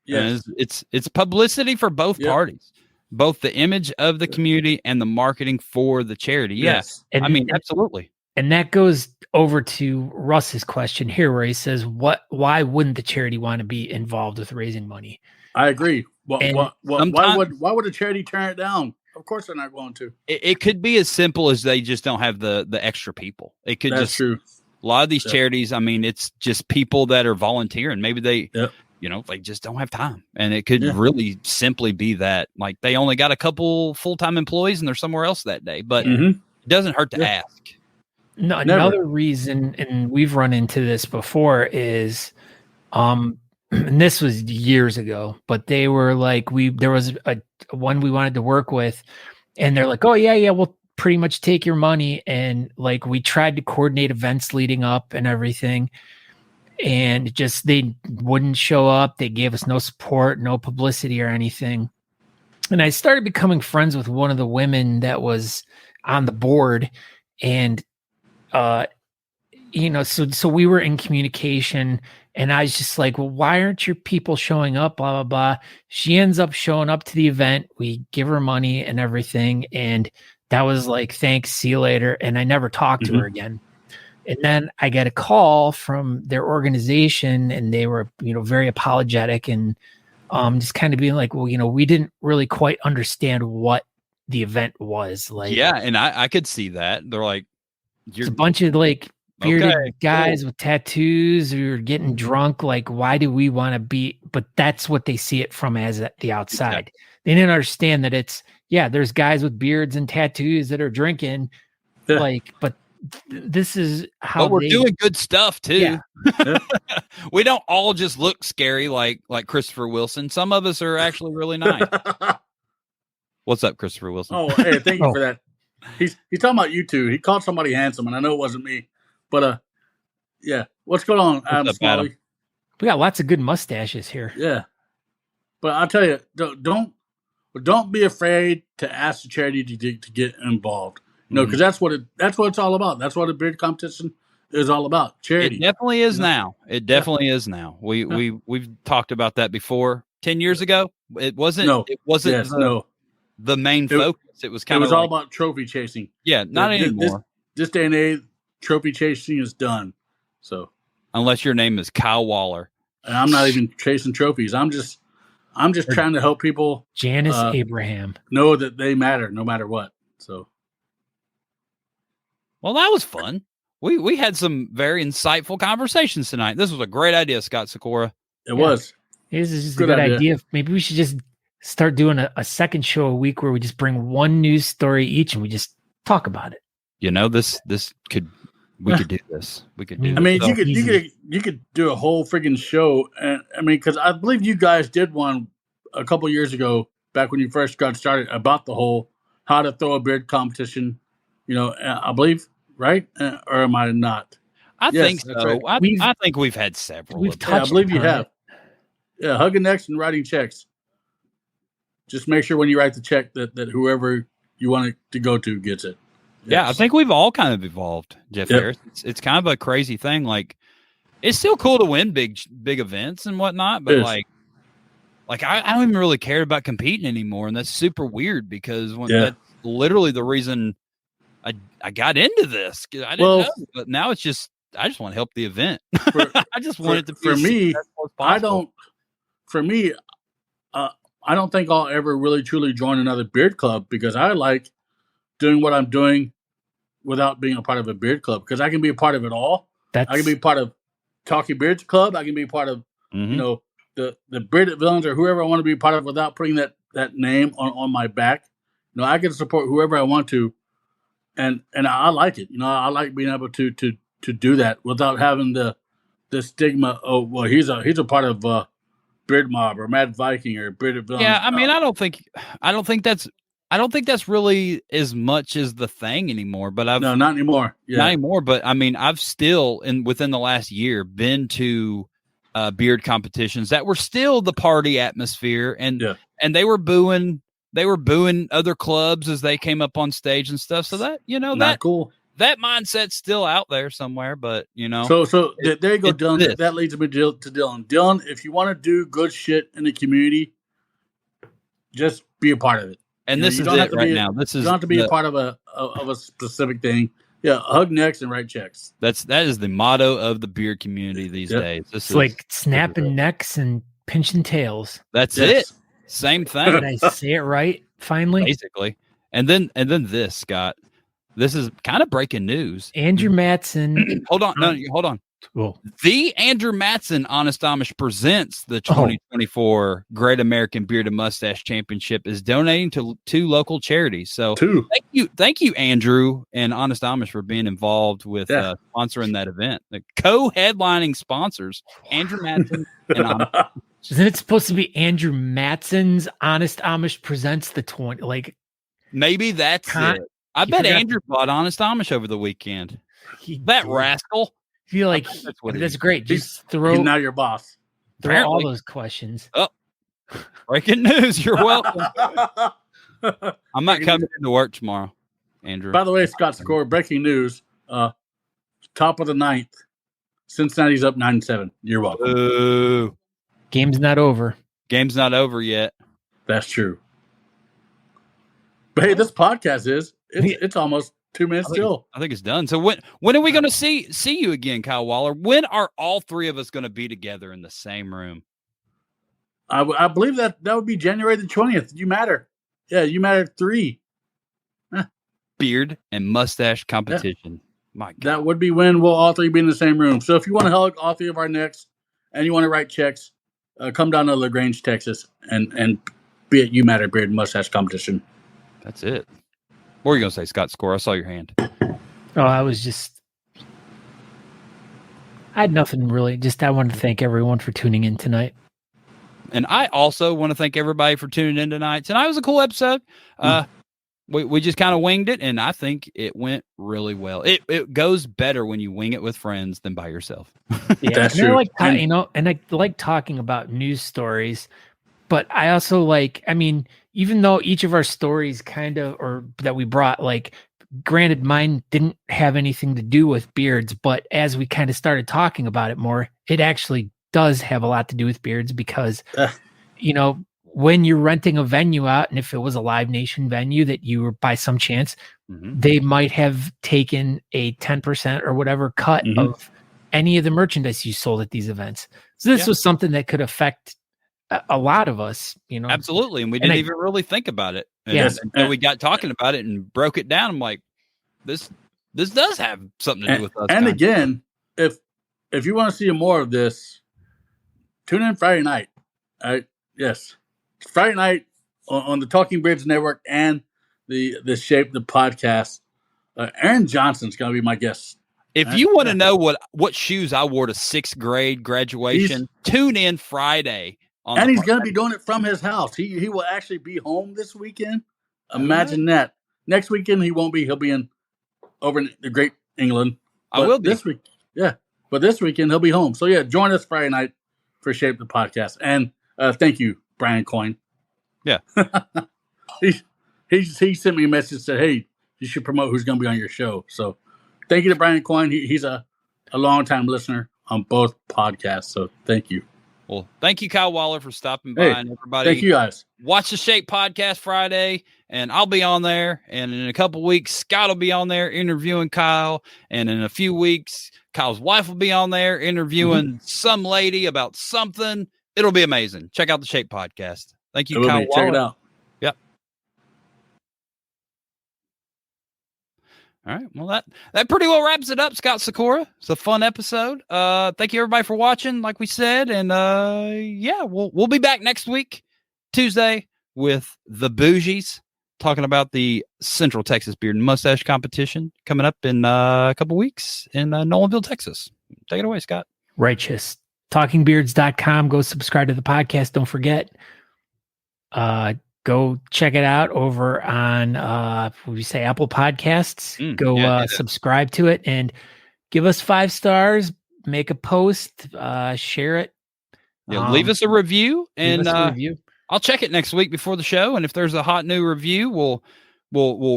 And Yes. it's publicity for both Yep. parties, both the image of the community and the marketing for the charity. Yes. I mean, absolutely. And that goes over to Russ's question here, where he says, why wouldn't the charity want to be involved with raising money? I agree. And Why would a charity turn it down? Of course they're not going to. It could be as simple as they just don't have the extra people. It could That's just true. a lot of these Yep. charities. I mean, it's just people that are volunteering. Maybe they, Yep. they just don't have time, and it could Yeah. really simply be that like they only got a couple full-time employees and they're somewhere else that day. But Mhm. it doesn't hurt to Yeah. ask. No, Never. another reason, and we've run into this before, is and this was years ago, but they were like, there was a one we wanted to work with, and they're like, oh yeah, we'll pretty much take your money. And like, we tried to coordinate events leading up and everything, and just, they wouldn't show up. They gave us no support, no publicity or anything. And I started becoming friends with one of the women that was on the board, and so we were in communication, and I was just like, well, why aren't your people showing up? Blah, blah, blah. She ends up showing up to the event. We give her money and everything. And that was like, thanks, see you later. And I never talked to her again. And then I get a call from their organization, and they were, very apologetic and just kind of being like, well, we didn't really quite understand what the event was like. Yeah, and I could see that. They're like, It's a bunch of like bearded Okay, guys cool. with tattoos who are getting drunk. Like, why do we want to be? But that's what they see it from as the outside. They didn't understand that there's guys with beards and tattoos that are drinking. Yeah. Like, but this is how but we're doing good stuff too. Yeah. We don't all just look scary like Christopher Wilson. Some of us are actually really nice. What's up, Christopher Wilson? Oh, hey, thank you for that. He's talking about you two. He called somebody handsome, and I know it wasn't me. But yeah. What's going on, Adam up, Smalley? Adam? We got lots of good mustaches here. Yeah. But I'll tell you, don't be afraid to ask the charity to get involved. Because that's what it's all about. That's what a beard competition is all about. Charity. It definitely is You know? now. It definitely is now. We've talked about that before. 10 years ago, it wasn't. No. It wasn't Yes, no. the main focus. It was It kind of was all about trophy chasing. not This- anymore. This day and age, trophy chasing is done. So, Unless your name is Kyle Waller. and I'm not even chasing trophies. I'm just trying to help people Janice Abraham. know that they matter no matter what. So, Well, that was fun. We had some very insightful conversations tonight. This was a great idea, Scott Sikora. it was. This is just Good a good idea. idea. Maybe we should just start doing a second show a week where we just bring one news story each and we just talk about it. We could do this. We could do I I mean, this. you could do a whole freaking show, and I mean, because I believe you guys did one a couple years ago, back when you first got started, about the whole how to throw a beard competition. I believe, right? Or am I not? I Yes, think that's so. right. I think we've had several. We've of them. Yeah, I touched believe you upon have. it. Yeah, hugging necks and writing checks. Just make sure when you write the check that whoever you want it to go to gets it. Yeah, I Yes. think we've all kind of evolved, Jeff Yep. Harris. It's kind of a crazy thing. Like, it's still cool to win big events and whatnot, but It is. like I don't even really care about competing anymore, and that's super weird because Yeah. that's literally the reason I got into this. I didn't Well, know, but now it's just I just want to help the event. For- I just want it to be for as me, successful as I possible. don't. For me, I don't think I'll ever really truly join another beard club because I like doing what I'm doing without being a part of a beard club because I can be a part of it all. That's I can be part of Talking Beards Club. I can be part of Mhm. you know the Bearded Villains or whoever I want to be part of without putting that name on my back. I can support whoever I want to, and I like it. I like being able to do that without having the stigma. Oh well, he's a part of Beard Mob or Mad Viking or Bearded Villains. Yeah, I mean, I don't think that's really as much as the thing anymore. But no, not anymore. Yeah, not anymore. But I mean, I've still within the last year been to beard competitions that were still the party atmosphere, and Yeah. and they were booing other clubs as they came up on stage and stuff. So that not cool. that mindset's still out there somewhere. But So there you go, it's Dylan. this. That leads me to Dylan. Dylan, if you want to do good shit in the community, just be a part of it. and this you is don't have it to right be- now. This You is don't have to be the- a part of a specific thing. Yeah, hug necks and write checks. that is the motto of the beard community these Yep. days. This it's is like snapping necks and pinching tails. that's Yes. it. Same Did thing. I say it right? Finally, Basically. And then this, Scott. This is kind of breaking news. Andrew Matson. Hold on. No, hold on. Well, The Andrew Matson Honest Amish presents the 2024 Great American Beard and Mustache Championship is donating to 2 local charities. So Two. thank you, Andrew and Honest Amish, for being involved with Yeah. sponsoring that event. The co-headlining sponsors, Andrew Matson and Honest. isn't it supposed to be Andrew Matson's Honest Amish presents the 20? Like Maybe that's Con- it. I he bet forgot Andrew bought Honest Amish over the weekend. he That did. rascal. I feel like I think that's what it that's is. great. Just He's throw now your boss. all apparently. those questions. Breaking news. You're welcome. By I'm not coming into work tomorrow, Andrew. the way, Scott Score, breaking news. Top of the 9th. Cincinnati's up 9-7. You're welcome. Ooh, Game's not over. game's not over yet. That's true. But hey, this podcast is. It's almost 2 minutes still. I think it's done. So when are we going to see you again, Kyle Waller? When are all 3 of us going to be together in the same room? I believe that would be January the 20th. You matter. Yeah, you matter 3. Beard and mustache competition. My God. That would be when we'll all 3 be in the same room. So if you want to hug all 3 of our necks and you want to write checks, come down to LaGrange, Texas, and be at You Matter Beard and Mustache competition. That's it. What were you going to say, Scott Score? I saw your hand. Oh, I had nothing really. Just I wanted to thank everyone for tuning in tonight. And I also want to thank everybody for tuning in tonight. Tonight was a cool episode. We just kind of winged it, and I think it went really well. It goes better when you wing it with friends than by yourself. Yeah, That's and I true. like And- and I like talking about news stories, but I also like. I mean, even though each of our stories kind of or that we brought, like, granted, mine didn't have anything to do with beards, but as we kind of started talking about it more, it actually does have a lot to do with beards because, when you're renting a venue out, and if it was a Live Nation venue that you were by some chance, they might have taken a 10% or whatever cut Mhm. of any of the merchandise you sold at these events. So this Yeah. was something that could affect a lot of us, Absolutely. And we And didn't I- even really think about it. And Yeah. until we got talking about it and broke it down, I'm like, this does have something to do with us. And kinda. again, if you want to see more of this, tune in Friday night. Yes, Friday night on the Talking Beards Network and the Shape the podcast. Aaron Johnson's going to be my guest. If you want to know what shoes I wore to 6th grade graduation, tune in Friday. And he's going to be doing it from his house. He will actually be home this weekend. Imagine that. Next weekend he won't be. He'll be over in the Great England. I will be. Yeah. But this weekend, he'll be home. So, yeah, join us Friday night for Shape the Podcast. And thank you, Brian Coyne. Yeah. he sent me a message and said, hey, you should promote who's going to be on your show. So, thank you to Brian Coyne. He's a long-time listener on both podcasts. So, thank you. Well, thank you, Kyle Waller, for stopping by. And everybody, thank you guys. Watch the Shape Podcast Friday, and I'll be on there. And in a couple weeks, Scott will be on there interviewing Kyle. And in a few weeks, Kyle's wife will be on there interviewing some lady about something. It'll be amazing. Check out the Shape Podcast. Thank you, Kyle Waller. Check it out. Yep. All right. Well, that pretty well wraps it up, Scott Sakura. It's a fun episode. Thank you everybody for watching, like we said, and yeah, we'll be back next week, Tuesday, with the Bougies, talking about the Central Texas Beard and Mustache Competition coming up in a couple weeks in Nolanville, Texas. Take it away, Scott. Righteous. TalkingBeards.com. Go subscribe to the podcast. Don't forget. Go check it out over on Apple Podcasts. Go subscribe to it and give us 5 stars. Make a post. Share it. Yeah, leave us a review, and I'll check it next week before the show. And if there's a hot new review, we'll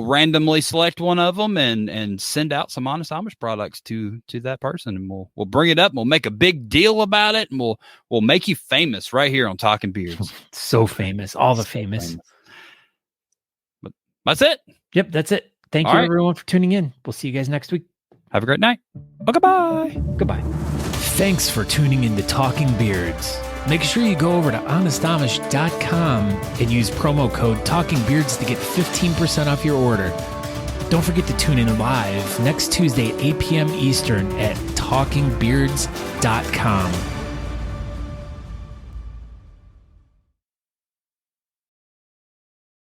randomly select one of them and send out some Honest Amish products to that person, and we'll bring it up. And we'll make a big deal about it, and we'll make you famous right here on Talking Beards. So famous, all the famous. But that's it. Yep, that's it. Thank you everyone for tuning in. We'll see you guys next week. Have a great night. Goodbye. Goodbye. Thanks for tuning in to Talking Beards. Make sure you go over to honestamish.com and use promo code TalkingBeards to get 15% off your order. Don't forget to tune in live next Tuesday at 8 p.m. Eastern at talkingbeards.com.